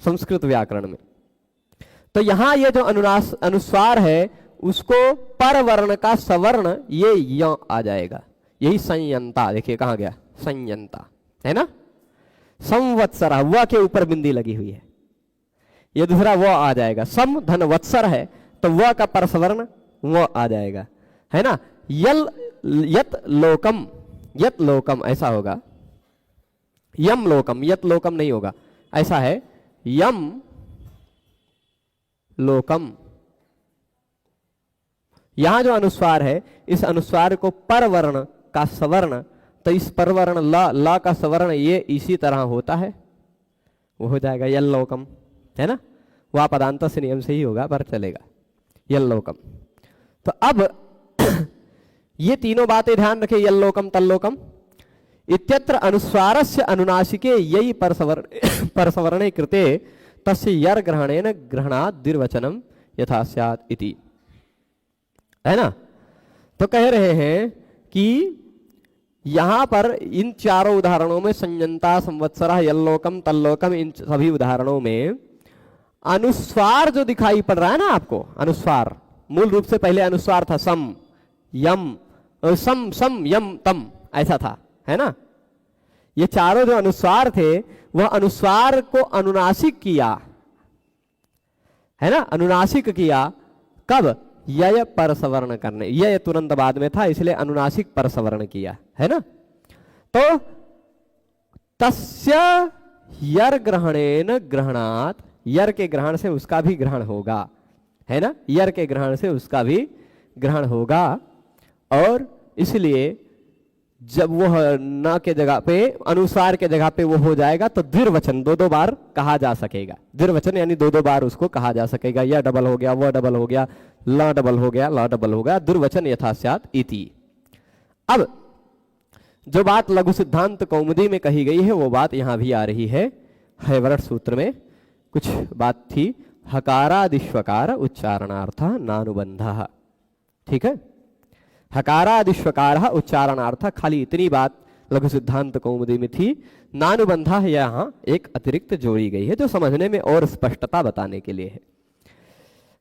संस्कृत व्याकरण में। तो यहां ये जो अनुस्वार है उसको पर वर्ण का सवर्ण ये य आ जाएगा, यही संयंता। देखिए कहां गया संयंता, है ना। संवत्सरा, व के ऊपर बिंदी लगी हुई है, ये दूसरा व आ जाएगा। सम धन वत्सर है तो व का पर सवर्ण व आ जाएगा, है ना। यल, यत लोकम, यत लोकम ऐसा होगा, यम लोकम, यत लोकम नहीं होगा, ऐसा है यम लोकम। यहां जो अनुस्वार है, इस अनुस्वार को परवर्ण का सवर्ण, तो इस परवर्ण ला का सवर्ण ये इसी तरह होता है, वो हो जाएगा यल्लोकम, है ना। वह पदांत से नियम से ही होगा पर चलेगा, यल्लोकम। तो अब ये तीनों बातें ध्यान रखें, यल्लोकम तल्लोकम इत्यत्र अनुस्वारस्य अनुनासिके यही परसवर्णे कृते तस्य यर ग्रहणेन ग्रहणात् द्विर्वचनम यथा स्यात् इति, है ना। तो कह रहे हैं कि यहां पर इन चारों उदाहरणों में संयंता, संवत्सरा, यल्लोकम, तल्लोकम, इन सभी उदाहरणों में अनुस्वार जो दिखाई पड़ रहा है ना आपको, अनुस्वार मूल रूप से पहले अनुस्वार था सम यम, सम सम यम तम, ऐसा था, है ना। ये चारों जो अनुस्वार थे वह अनुस्वार को अनुनासिक किया, है ना, अनुनासिक किया कब? यय पर सवर्ण करने, यय तुरंत बाद में था इसलिए अनुनासिक पर सवर्ण किया, है ना। तो तस्य यर ग्रहणेन ग्रहणात्, यर के ग्रहण से उसका भी ग्रहण होगा, है ना, यर के ग्रहण से उसका भी ग्रहण होगा। और इसलिए जब वह न के जगह पे, अनुसार के जगह पे वो हो जाएगा तो द्विर्वचन दो दो बार कहा जा सकेगा। द्विर्वचन यानी दो दो बार उसको कहा जा सकेगा, यह डबल हो गया, वह डबल हो गया, ल डबल हो गया, ल डबल हो गया, दुर्वचन यथा स्यात् इति। अब जो बात लघु सिद्धांत कौमुदी में कही गई है वो बात यहां भी आ रही है। हैवरट सूत्र में कुछ बात थी, हकारादिश्वकार उच्चारणार्थ नानुबंध, ठीक है। हकारादिश्वकार उच्चारणार्थ, खाली इतनी बात लघु सिद्धांत कौमुदी में थी। नानुबंध यहां एक अतिरिक्त जोड़ी गई है जो समझने में और स्पष्टता बताने के लिए है।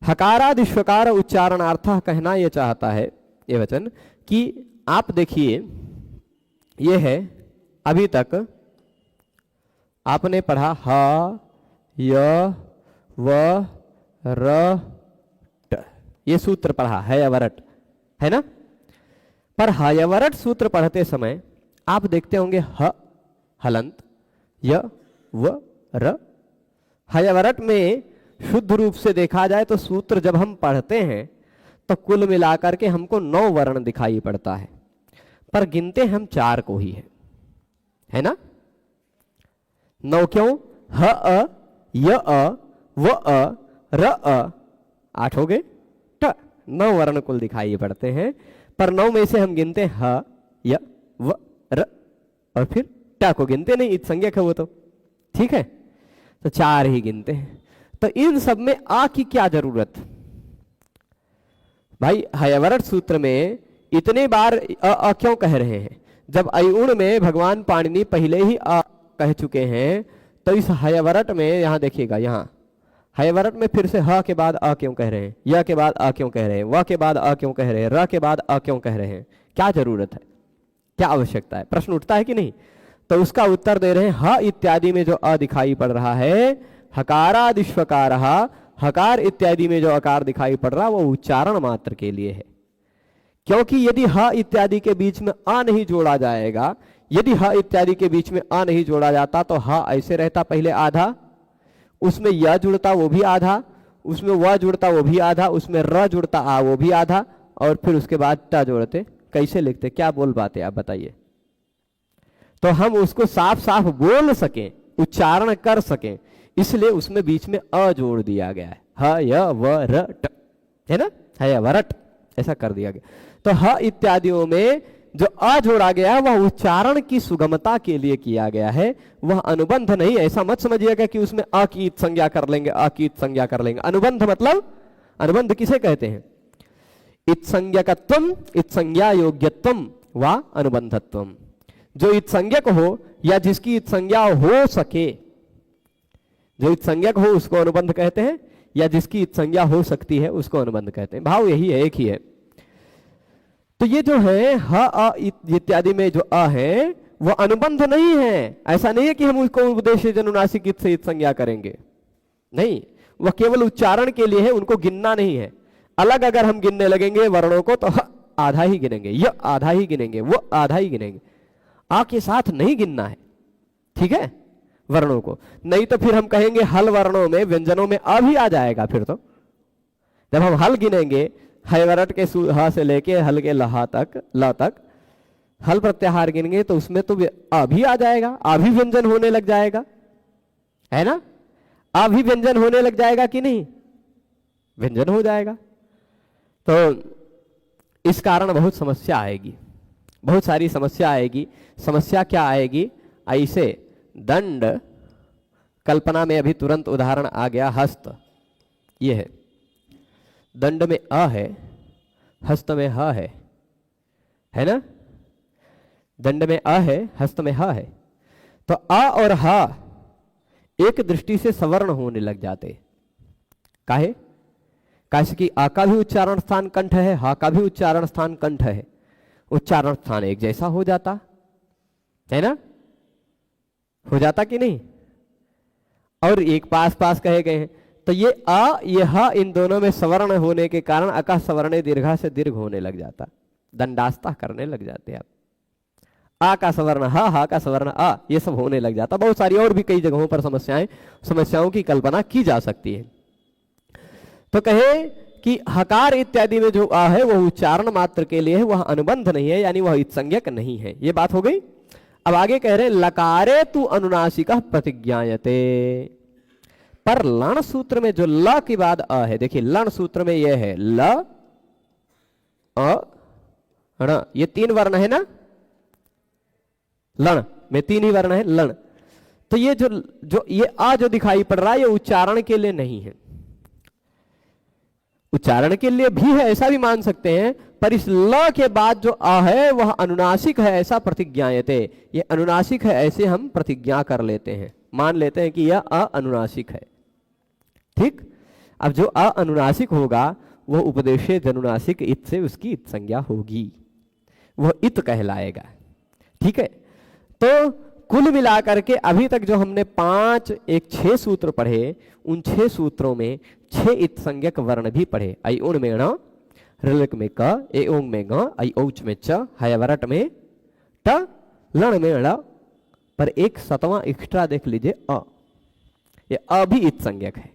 हकारादिश्वकार उच्चारणार्थ कहना यह चाहता है ये वचन कि आप देखिए, ये है अभी तक आपने पढ़ा ह य व र ट, ये सूत्र पढ़ा हयवरट, है ना। पर हयवरट सूत्र पढ़ते समय आप देखते होंगे ह हलंत, य व र। हयवरट में शुद्ध रूप से देखा जाए तो सूत्र जब हम पढ़ते हैं तो कुल मिलाकर के हमको 9 वर्ण दिखाई पड़ता है, पर गिनते हम 4 को ही है ना। 9 क्यों? ह अ य अ व अ र अ, 8 हो गए। ट, 9 वर्ण कुल दिखाई पड़ते हैं, पर 9 में से हम गिनते हैं ह य व र और फिर ट को गिनते नहीं, इत संज्ञक है वो तो, ठीक है, तो 4 ही गिनते हैं। तो इन सब में आ की क्या जरूरत भाई? हयवरट सूत्र में इतने बार अ क्यों कह रहे हैं? जब अयुण में भगवान पाणिनि पहले ही अ कह चुके हैं, तो इस हयवरट में यहां देखिएगा, यहां हयवरट में फिर से ह के बाद अ क्यों कह रहे हैं, य के बाद अ क्यों कह रहे हैं, व के बाद अ क्यों कह रहे हैं, र के बाद अ क्यों कह रहे हैं? क्या जरूरत है, क्या आवश्यकता है? प्रश्न उठता है कि नहीं? तो उसका उत्तर दे रहे हैं, ह इत्यादि में जो अ दिखाई पड़ रहा है, हकारादिश्वकार, हकार इत्यादि में जो आकार दिखाई पड़ रहा वो उच्चारण मात्र के लिए है। क्योंकि यदि ह इत्यादि के बीच में आ नहीं जोड़ा जाएगा, यदि ह इत्यादि के बीच में आ नहीं जोड़ा जाता तो ह ऐसे रहता पहले आधा, उसमें य जुड़ता वो भी आधा, उसमें व जुड़ता वो भी आधा, उसमें र जुड़ता आ वो भी आधा, और फिर उसके बाद ट जोड़ते। कैसे लिखते, क्या बोल पाते आप बताइए? तो हम उसको साफ साफ बोल सकें, उच्चारण कर सकें, इसलिए उसमें बीच में अ जोड़ दिया गया है। ह य व र ट, है ना, हयवरट ऐसा कर दिया गया। तो ह इत्यादियों में जो अ जोड़ा गया है वह उच्चारण की सुगमता के लिए किया गया है, वह अनुबंध नहीं। ऐसा मत समझिएगा कि उसमें अ की इत संज्ञा कर लेंगे, अ की इत संज्ञा कर लेंगे। अनुबंध मतलब, अनुबंध किसे कहते हैं? इत संज्ञकत्वम, इत संज्ञा योग्यत्वम व अनुबंधत्वम। जो इत संज्ञक हो या जिसकी इत संज्ञा हो सके, जो इत संज्ञक हो उसको अनुबंध कहते हैं, या जिसकी इत संज्ञा हो सकती है उसको अनुबंध कहते हैं। भाव यही है, एक ही है। तो ये जो है ह अ इत्यादि में जो अ है वह अनुबंध नहीं है। ऐसा नहीं है कि हम उसको उपदेश जनुनासिक इत से इत संज्ञा करेंगे, नहीं, वह केवल उच्चारण के लिए है, उनको गिनना नहीं है। अलग अगर हम गिनने लगेंगे वर्णों को तो आधा ही गिनेंगे, य आधा ही गिनेंगे, वो आधा ही गिनेंगे, आ के साथ नहीं गिनना है, ठीक है, वर्णों को। नहीं तो फिर हम कहेंगे हल वर्णों में, व्यंजनों में अ भी आ जाएगा। फिर तो जब हम हल गिनेंगे, हयवरट के ह से लेके हल के लहा तक, ल तक हल प्रत्याहार गिनेंगे तो उसमें तो अ भी आ जाएगा, आ भी व्यंजन होने लग जाएगा, है ना। आ भी व्यंजन होने लग जाएगा कि नहीं? व्यंजन हो जाएगा। तो इस कारण बहुत समस्या आएगी, बहुत सारी समस्या आएगी। समस्या क्या आएगी? ऐसे दंड, कल्पना में अभी तुरंत उदाहरण आ गया, हस्त, ये है, दंड में अ है, हस्त में ह है ना। दंड में अ है, हस्त में ह है, तो अ और ह एक दृष्टि से सवर्ण होने लग जाते। काहे? कैसे कि आ का भी उच्चारण स्थान कंठ है, हा का भी उच्चारण स्थान कंठ है, उच्चारण स्थान एक जैसा हो जाता है ना, हो जाता कि नहीं? और एक पास पास कहे गए हैं, तो ये अ ये ह इन दोनों में सवर्ण होने के कारण अका सवर्ण दीर्घा से दीर्घ होने लग जाता, दंडास्ता करने लग जाते आप। आ का सवर्ण हा का सवर्ण आ, ये सब होने लग जाता। बहुत सारी और भी कई जगहों पर समस्याओं की कल्पना की जा सकती है। तो कहे कि हकार इत्यादि में जो आ है वह उच्चारण मात्र के लिए है, वह अनुबंध नहीं है, यानी वह इत्संज्ञक नहीं है। ये बात हो गई। अब आगे कह रहे लकारे तु अनुनासिकः प्रतिज्ञायते। पर लण सूत्र में जो ल के बाद अ है, देखिए लण सूत्र में यह है ल अ ण, ये 3 वर्ण है ना, लण में 3 ही वर्ण है लण। तो ये जो ये आ जो दिखाई पड़ रहा है ये उच्चारण के लिए नहीं है, उच्चारण के लिए भी है ऐसा भी मान सकते हैं, पर इस ल के बाद जो आ है वह अनुनासिक है ऐसा प्रतिज्ञायते, ये अनुनासिक है ऐसे हम प्रतिज्ञा कर लेते हैं, मान लेते हैं कि यह अ अनुनासिक है। ठीक, अब जो अ अनुनासिक होगा वह उपदेशे जनुनासिक इत से उसकी इत संज्ञा होगी, वह इत कहलाएगा। ठीक है, तो कुल मिलाकर के अभी तक जो हमने 5 एक 6 सूत्र पढ़े, उन 6 सूत्रों में 6 इत्संज्ञक वर्ण भी पढ़े। ऐ उण में ण, ऋलक में क, ए ओंग में ग, ऐ औच में च, हयवरट में ट, लण में ळ, पर एक 7वां एक्स्ट्रा देख लीजिए अ, ये अ भी इत्संज्ञक है।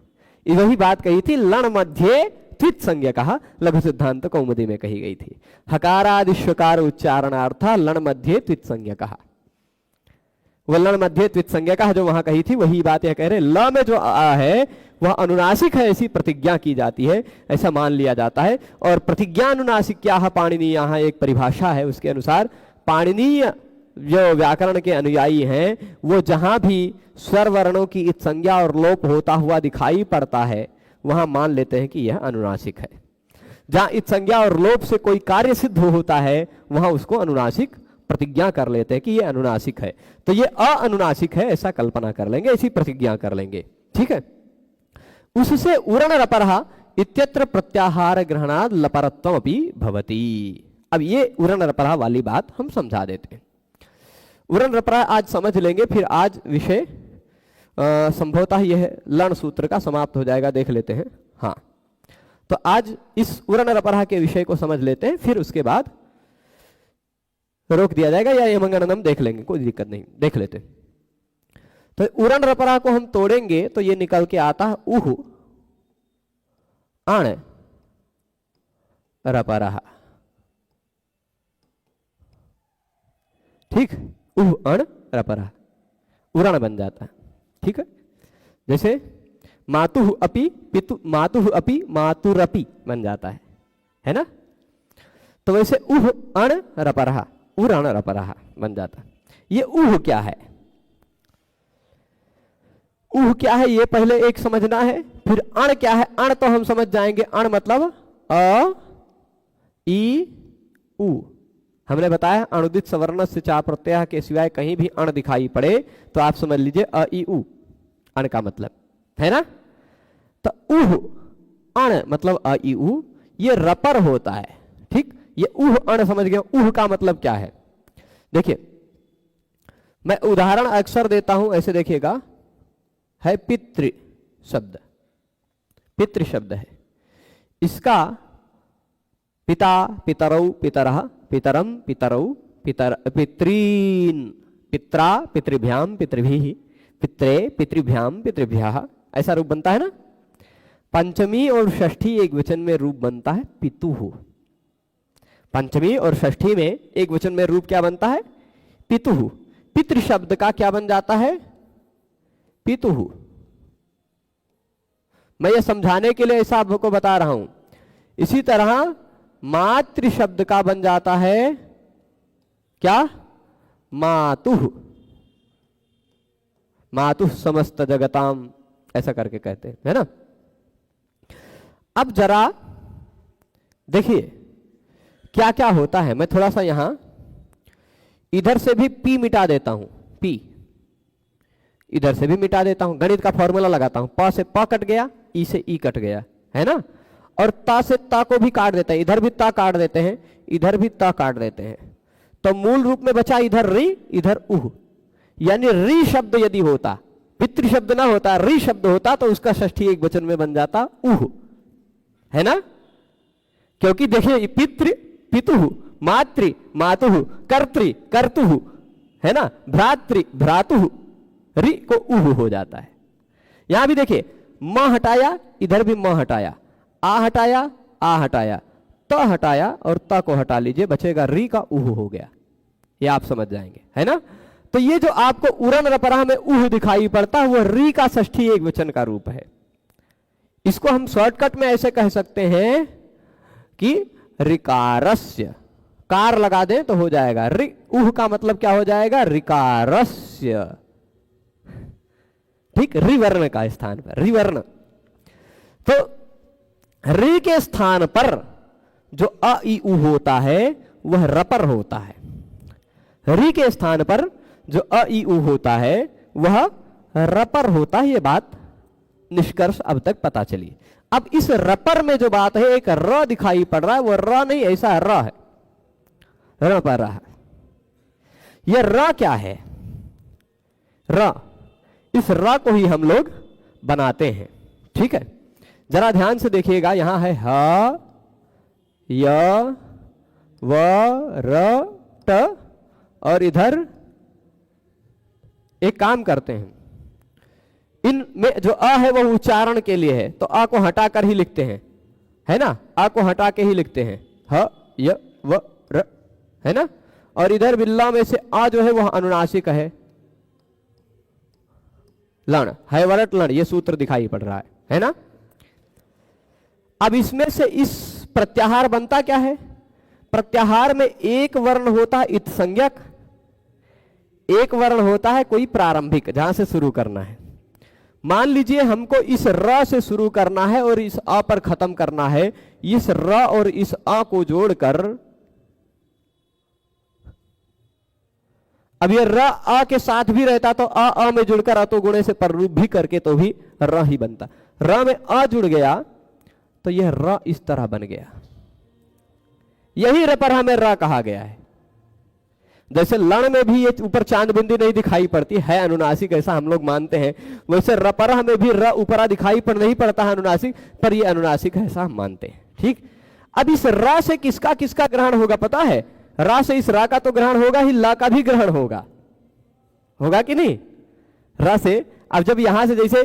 वही बात कही थी लण मध्य त्वित संज्ञकः, लघु सिद्धांत कौमुदी में कही गई थी। हकारादिश्वकार उच्चारणार्थ लण मध्य त्वित संज्ञकः, वह लण मध्य त्वित संज्ञकः जो वहां कही थी वही बात यह कह रहे। ल में जो आ है वह अनुनासिक है, ऐसी प्रतिज्ञा की जाती है, ऐसा मान लिया जाता है। और प्रतिज्ञा अनुनासिक क्या है, पाणिनीय यहाँ एक परिभाषा है, उसके अनुसार पाणिनीय जो व्याकरण के अनुयायी हैं वो जहां भी स्वर वर्णों की इत संज्ञा और लोप होता हुआ दिखाई पड़ता है वहां मान लेते हैं कि यह अनुनासिक है। जहां इत संज्ञा और लोप से कोई कार्य सिद्ध होता है वहां उसको अनुनासिक प्रतिज्ञा कर लेते हैं कि यह अनुनासिक है। तो यह अनुनासिक है ऐसा कल्पना कर लेंगे, ऐसी प्रतिज्ञा कर लेंगे, ठीक है। उससे उरण रपरः इत्यत्र प्रत्याहार ग्रहणाद लपरत्वम अपि भवति। अब ये उरण रपरः वाली बात हम समझा देते हैं। उरण रपरः आज समझ लेंगे, फिर आज विषय संभवतः यह लण सूत्र का समाप्त हो जाएगा, देख लेते हैं। हाँ, तो आज इस उरण रपरः के विषय को समझ लेते हैं, फिर उसके बाद रोक दिया जाएगा या यमंगनम देख लेंगे, कोई दिक्कत नहीं, देख लेते हैं। तो उरण रपरः को हम तोड़ेंगे तो ये निकल के आता है उह अण रपरः, ठीक, उह अण रपरः उरण बन जाता है, ठीक है। जैसे मातुः अपि पितु, मातुः अपि मातुरपि बन जाता है ना। तो वैसे उह अण रपरः उरण रपरः बन जाता है। ये उह क्या है, उह क्या है ये पहले एक समझना है, फिर अण क्या है। अण तो हम समझ जाएंगे, अण मतलब अ ई उ। हमने बताया अणुदित सवर्ण से चा प्रत्यय के सिवाय कहीं भी अण दिखाई पड़े तो आप समझ लीजिए अ ई उ अण का मतलब है ना। तो उह अण मतलब अ ई उ, ये रपर होता है, ठीक। ये उह अण समझ गए। उह का मतलब क्या है, देखिए मैं उदाहरण अक्सर देता हूं, ऐसे देखिएगा, है पितृ शब्द, पितृ शब्द है, इसका पिता पितरौ पितरः पितरम पितरौ पितर पितॄन् पित्रा पितृभ्याम पितृभिः पित्रे पितृभ्याम पितृभ्यः, ऐसा रूप बनता है ना। पंचमी और षष्ठी एक वचन में रूप बनता है पितुः। पंचमी और षष्ठी में एक वचन में रूप क्या बनता है, पितुः। पितृ शब्द का क्या बन जाता है, पितुः। मैं ये समझाने के लिए ऐसा आपको बता रहा हूं। इसी तरह मातृ शब्द का बन जाता है क्या, मातुः। मातुः समस्त जगताम ऐसा करके कहते हैं, है ना। अब जरा देखिए क्या क्या होता है। मैं थोड़ा सा यहां इधर से भी पी मिटा देता हूं, पी इधर से भी मिटा देता हूं, गणित का फॉर्मूला लगाता हूं। प से प कट गया, ई से ई कट गया, है ना। और ता से ता को भी काट देते हैं, इधर भी ता काट देते हैं, इधर भी ता काट देते हैं। तो मूल रूप में बचा इधर री, इधर उह। यानी री शब्द यदि होता, पितृ शब्द ना होता, री शब्द होता तो उसका षष्ठी एक वचन में बन जाता उह, है ना। क्योंकि देखिए पितृ पितुः, मातृ मातुः, कर्तृ कर्तुः, है ना, भ्रातृ भ्रातुः, रि को उह हो जाता है। यहां भी देखिए म हटाया, इधर भी म हटाया, आ हटाया, आ हटाया, त हटाया और त को हटा लीजिए, बचेगा री का उह हो गया। ये आप समझ जाएंगे, है ना। तो ये जो आपको उरण रपरः में उह दिखाई पड़ता है वो री का षष्ठी एक वचन का रूप है। इसको हम शॉर्टकट में ऐसे कह सकते हैं कि ऋकारस्य, कार लगा दें तो हो जाएगा रि, उह का मतलब क्या हो जाएगा, ऋकारस्य, ठीक, रिवर्ण का स्थान पर, रिवर्ण। तो रि के स्थान पर जो अ ई उ होता है वह रपर होता है। रि के स्थान पर जो अ ई उ होता है वह रपर होता है। यह बात निष्कर्ष अब तक पता चली। अब इस रपर में जो बात है, एक र दिखाई पड़ रहा है, वो र नहीं, ऐसा र है, र पर रहा। यह र क्या है, र, इस र को ही हम लोग बनाते हैं। ठीक है, जरा ध्यान से देखिएगा, यहां है ह, य, व, र, ट, और इधर एक काम करते हैं, इनमें जो अ है वो उच्चारण के लिए है, तो अ को हटाकर ही लिखते हैं, है ना, अ को हटा के ही लिखते हैं, ह, य, व, र, है ना। और इधर बिल्ला में से आ जो है वह अनुनासिक है, लण है, वरट लण, ये सूत्र दिखाई पड़ रहा है ना। अब इसमें से इस प्रत्याहार बनता क्या है, प्रत्याहार में एक वर्ण होता है इत संज्ञक, एक वर्ण होता है कोई प्रारंभिक, जहां से शुरू करना है। मान लीजिए हमको इस र से शुरू करना है और इस अ पर खत्म करना है, इस र और इस अ को जोड़कर, अब ये र अ के साथ भी रहता तो अ में जुड़कर अतो गुणे से पररूप भी करके तो भी र ही बनता, र में अ जुड़ गया तो यह र इस तरह बन गया, यही र पर हमें र कहा गया है। जैसे लण में भी ये ऊपर चांद बिंदी नहीं दिखाई पड़ती है अनुनासिक, ऐसा हम लोग मानते हैं, वैसे रपरा में भी र ऊपरा दिखाई पड़ नहीं पड़ता है अनुनासिक, पर ये अनुनासिक है ऐसा हम मानते हैं। ठीक, अब इस र से किसका किसका ग्रहण होगा पता है, रा से इस रा का तो ग्रहण होगा ही, ला का भी ग्रहण होगा, होगा कि नहीं, रा से। अब जब यहां से जैसे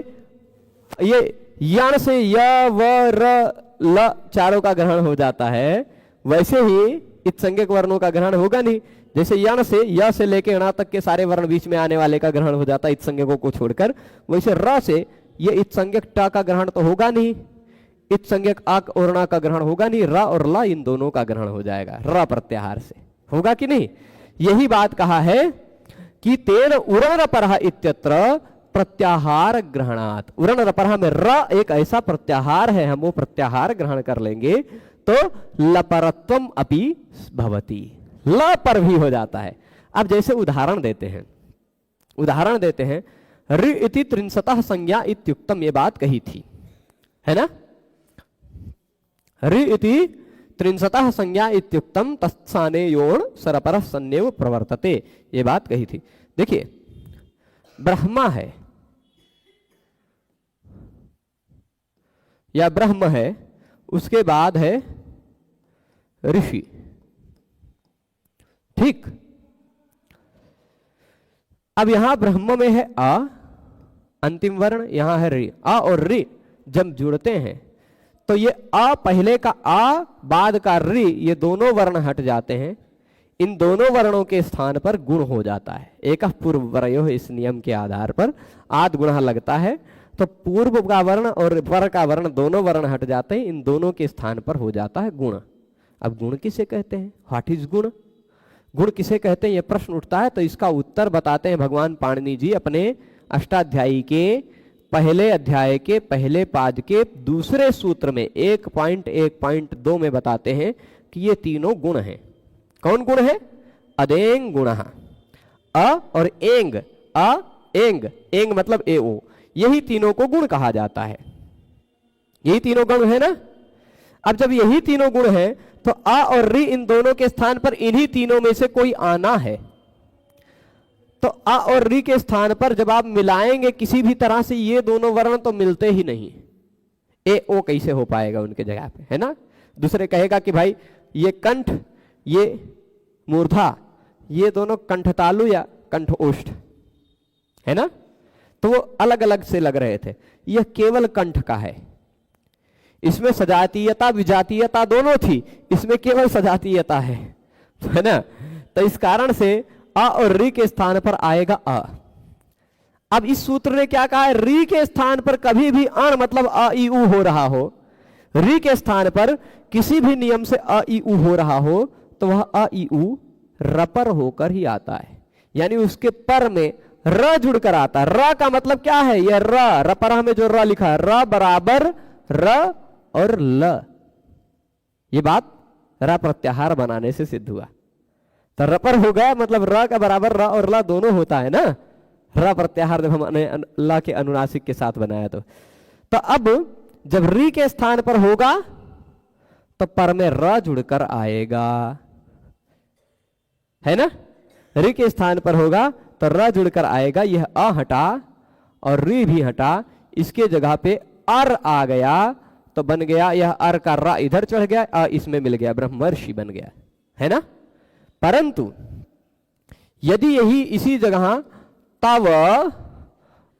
ये यण से य, व, र, ल चारों का ग्रहण हो जाता है, वैसे ही इत संज्ञक वर्णों का ग्रहण होगा नहीं। जैसे यण से य से लेके अणा तक के सारे वर्ण बीच में आने वाले का ग्रहण हो जाता है इत संज्ञकों को छोड़कर, वैसे र से ये इत संज्ञक ट का ग्रहण तो होगा नहीं, इत संज्ञक आक और णा का ग्रहण होगा नहीं, र और ला इन दोनों का ग्रहण हो जाएगा र प्रत्याहार से, होगा कि नहीं। यही बात कहा है कि तेन उरण रपरः इत्यत्र प्रत्याहार ग्रहणात्, उरण रपरः में र एक ऐसा प्रत्याहार है, हम वो प्रत्याहार ग्रहण कर लेंगे तो लपरत्वम अपि भवति, ल पर भी हो जाता है। अब जैसे उदाहरण देते हैं, उदाहरण देते हैं, ऋ इति त्रिंशतः संज्ञा इत्युक्तम, ये बात कही थी, है ना, ऋ इति त्रिंशतः संज्ञा इत्युक्तम तत्स्थाने योण सरपरः सन्नेव प्रवर्तते, ये बात कही थी। देखिए ब्रह्मा है या ब्रह्म है, उसके बाद है ऋषि, ठीक। अब यहां ब्रह्म में है आ, अंतिम वर्ण यहां है रि, आ और रि जब जुड़ते हैं तो ये आ पहले का आ बाद का रि, ये दोनों वर्ण हट जाते हैं, इन दोनों वर्णों के स्थान पर गुण हो जाता है, एक पूर्व वर्यो, इस नियम के आधार पर आद गुण लगता है, तो पूर्व का वर्ण और वर का वर्ण दोनों वर्ण हट जाते हैं, इन दोनों के स्थान पर हो जाता है गुण। अब गुण किसे कहते हैं, व्हाट इज गुण, गुण किसे कहते हैं, यह प्रश्न उठता है। तो इसका उत्तर बताते हैं भगवान पाणिनि जी अपने अष्टाध्यायी के पहले अध्याय के पहले पाद के दूसरे सूत्र में 1.1.2 में बताते हैं कि ये तीनों गुण हैं। कौन गुण है, अदेंग गुण, अ और एंग, अ एंग, एंग मतलब ए ओ, यही तीनों को गुण कहा जाता है, यही तीनों गुण है ना। अब जब यही तीनों गुण हैं तो आ और रि इन दोनों के स्थान पर इन्हीं तीनों में से कोई आना है, तो आ और रि के स्थान पर जब आप मिलाएंगे किसी भी तरह से ये दोनों वर्ण तो मिलते ही नहीं, ए ओ कैसे हो पाएगा उनके जगह पे, है ना। दूसरे कहेगा कि भाई ये कंठ, ये मूर्धा, ये दोनों कंठ तालु या कंठ ओष्ठ, है ना, तो वो अलग अलग से लग रहे थे, यह केवल कंठ का है, इसमें सजातीयता विजातीयता दोनों थी, इसमें केवल सजातीयता है ना। तो इस कारण से अ और रि के स्थान पर आएगा अ। अब इस सूत्र ने क्या कहा है, रि के स्थान पर कभी भी अण मतलब अ ई उ हो रहा हो, रि के स्थान पर किसी भी नियम से अ ई उ हो रहा हो तो वह अ ई उ रपर होकर ही आता है, यानी उसके पर में र जुड़कर आता है। र का मतलब क्या है, यह र, रपरा में जो र लिखा है, र बराबर र और ल, ये बात र प्रत्याहार बनाने से सिद्ध हुआ। तो रपर हो गया मतलब र का बराबर र और ल दोनों होता है ना, र प्रत्याहार जब हमने ल के अनुनासिक के साथ बनाया तो अब जब रि के स्थान पर होगा तो पर में र जुड़कर आएगा, है ना, रि के स्थान पर होगा तो र जुड़कर आएगा, यह अ हटा और री भी हटा, इसके जगह पे अर आ गया तो बन गया यह अर का रा इधर चढ़ गया, अ इसमें मिल गया, ब्रह्मर्षि बन गया, है ना। परंतु यदि यही इसी जगह तव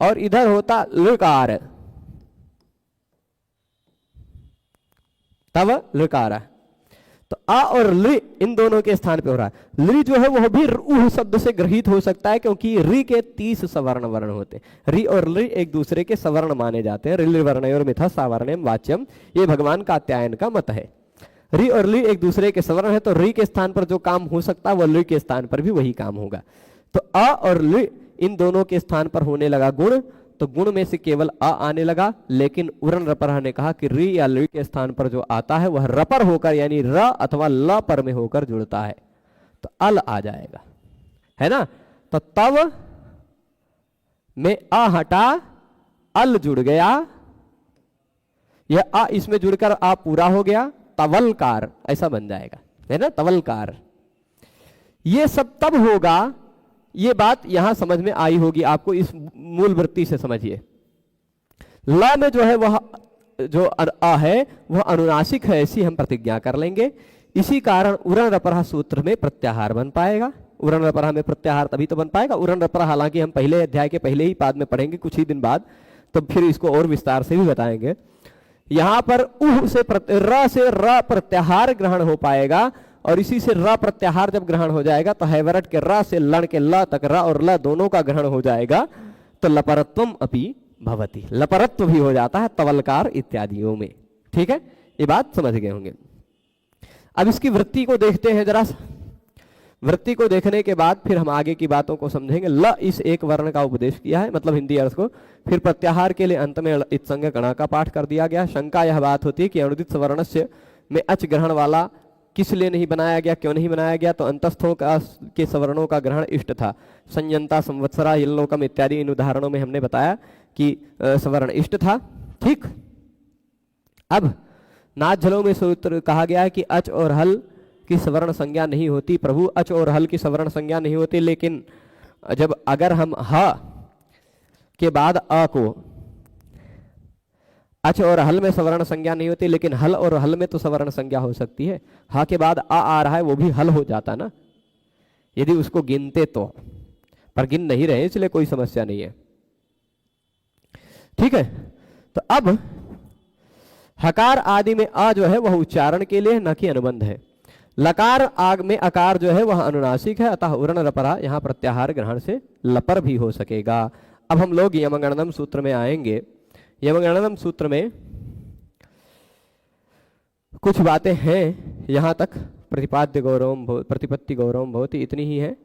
और इधर होता लकार, तव लकार, तो आ और लि इन दोनों के स्थान पे हो रहा है। लि जो है वह भी उह शब्द से ग्रहित हो सकता है, क्योंकि रि के 30 सवर्ण वर्ण होते हैं। रि और लि एक दूसरे के सवर्ण माने जाते हैं। रि वर्णयोर मिथा सावर्ण्यम वाच्यम, ये भगवान कात्यायन का मत है। रि और लि एक दूसरे के सवर्ण है, तो रि के स्थान पर जो काम हो सकता है वह लि के स्थान पर भी वही काम होगा। तो अ और लि इन दोनों के स्थान पर होने लगा गुण, तो गुण में से केवल अ आने लगा, लेकिन उरन रपर ने कहा कि रि या लि के स्थान पर जो आता है वह रपर होकर यानी र अथवा ल पर में होकर जुड़ता है, तो अल आ जाएगा, है ना। तो तव में अ हटा, अल जुड़ गया, यह अ इसमें जुड़कर आ पूरा हो गया, तवलकार ऐसा बन जाएगा, है ना, तवलकार। ये सब तब होगा, ये बात यहां समझ में आई होगी आपको, इस मूल वृत्ति से समझिए। ल में जो है वह जो अ है वह अनुनासिक है, ऐसी हम प्रतिज्ञा कर लेंगे। इसी कारण उरन रपरहा सूत्र में प्रत्याहार बन पाएगा। उरन रपरहा में प्रत्याहार तभी तो बन पाएगा। उरन रपरहा हालांकि हम पहले अध्याय के पहले ही पाद में पढ़ेंगे कुछ ही दिन बाद, तो फिर इसको और विस्तार से भी बताएंगे। यहां पर उह से र प्रत्याहार ग्रहण हो पाएगा, और इसी से र प्रत्याहार जब ग्रहण हो जाएगा तो हैवरट के र से लण के ल तक र और ल दोनों का ग्रहण हो जाएगा, तो लपरत्वम अपि भवति, लपरत्व भी हो जाता है तवलकार इत्यादियों में। ठीक है, ये बात समझ गए होंगे। अब इसकी वृत्ति को देखते हैं जरा। वृत्ति को देखने के बाद फिर हम आगे की बातों को समझेंगे। ल इस एक वर्ण का उपदेश किया है, मतलब हिंदी अर्थ को। फिर प्रत्याहार के लिए अंत में इत्संग गणा का पाठ कर दिया गया। शंका यह बात होती है कि अनुदित सवर्णस्य में अच ग्रहण वाला किस लिए नहीं बनाया गया, क्यों नहीं बनाया गया, तो अंतस्थों का के सवर्णों का ग्रहण इष्ट था। संयंता, संवत्सरा, यल्लोकम इत्यादि इन उदाहरणों में हमने बताया कि सवर्ण इष्ट था। ठीक, अब नाथ झलों में सूत्र कहा गया है कि अच और हल की सवर्ण संज्ञा नहीं होती। प्रभु, अच और हल की सवर्ण संज्ञा नहीं होती, लेकिन जब अगर हम ह के बाद अ को, अच और हल में सवर्ण संज्ञा नहीं होती, लेकिन हल और हल में तो सवर्ण संज्ञा हो सकती है। हा के बाद आ रहा है, वो भी हल हो जाता ना यदि उसको गिनते तो, पर गिन नहीं रहे इसलिए कोई समस्या नहीं है। ठीक है, तो अब हकार आदि में आ जो है वह उच्चारण के लिए न कि अनुबंध है। लकार आग में अकार जो है वह अनुनासिक है, अतः उरण लपरा यहां प्रत्याहार ग्रहण से लपर भी हो सकेगा। अब हम लोग यमगणनम सूत्र में आएंगे। यमगणनम सूत्र में कुछ बातें हैं, यहां तक प्रतिपाद्य गौरवम प्रतिपत्ति गौरवम भवति इतनी ही है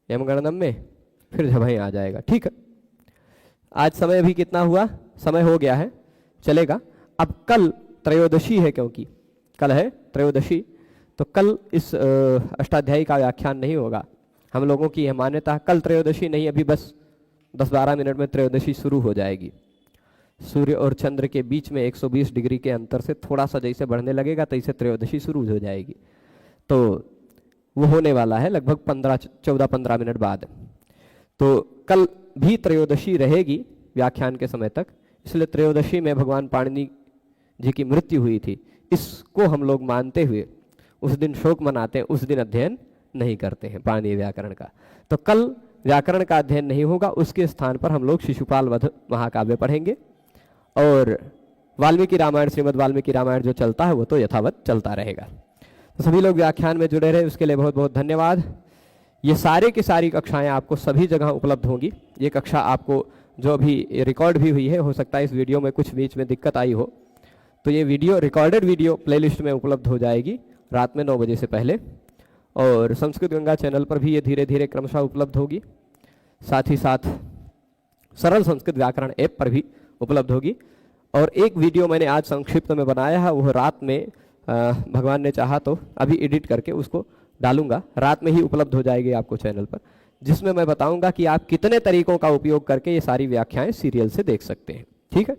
यमगणनम में, फिर झमय आ जाएगा। ठीक है, आज समय भी कितना हुआ, समय हो गया है, चलेगा। अब कल त्रयोदशी है, क्योंकि कल है त्रयोदशी, तो कल इस अष्टाध्यायी का व्याख्यान नहीं होगा। हम लोगों की यह मान्यता, कल त्रयोदशी नहीं, अभी बस 10-12 मिनट में त्रयोदशी शुरू हो जाएगी। सूर्य और चंद्र के बीच में 120 डिग्री के अंतर से थोड़ा सा जैसे बढ़ने लगेगा तैसे त्रयोदशी शुरू हो जाएगी। तो वो होने वाला है लगभग 14-15 मिनट बाद। तो कल भी त्रयोदशी रहेगी व्याख्यान के समय तक, इसलिए त्रयोदशी में भगवान पाणिनि जी की मृत्यु हुई थी, इसको हम लोग मानते हुए उस दिन शोक मनाते हैं, उस दिन अध्ययन नहीं करते हैं पाणिनि व्याकरण का। तो कल व्याकरण का अध्ययन नहीं होगा, उसके स्थान पर हम लोग शिशुपाल वध महाकाव्य पढ़ेंगे, और वाल्मीकि रामायण, श्रीमद् वाल्मीकि रामायण जो चलता है वो तो यथावत चलता रहेगा। तो सभी लोग व्याख्यान में जुड़े रहे, उसके लिए बहुत बहुत धन्यवाद। ये सारे की सारी कक्षाएं आपको सभी जगह उपलब्ध होंगी। ये कक्षा आपको जो अभी रिकॉर्ड भी हुई है, हो सकता है इस वीडियो में कुछ बीच में दिक्कत आई हो, तो ये वीडियो रिकॉर्डेड वीडियो प्लेलिस्ट में उपलब्ध हो जाएगी रात में 9 बजे से पहले, और संस्कृत गंगा चैनल पर भी ये धीरे धीरे क्रमशः उपलब्ध होगी। साथ ही साथ सरल संस्कृत व्याकरण ऐप पर भी उपलब्ध होगी। और एक वीडियो मैंने आज संक्षिप्त में बनाया है, वो रात में भगवान ने चाहा तो अभी एडिट करके उसको डालूंगा, रात में ही उपलब्ध हो जाएगी आपको चैनल पर, जिसमें मैं बताऊंगा कि आप कितने तरीकों का उपयोग करके ये सारी व्याख्याएं सीरियल से देख सकते हैं। ठीक है।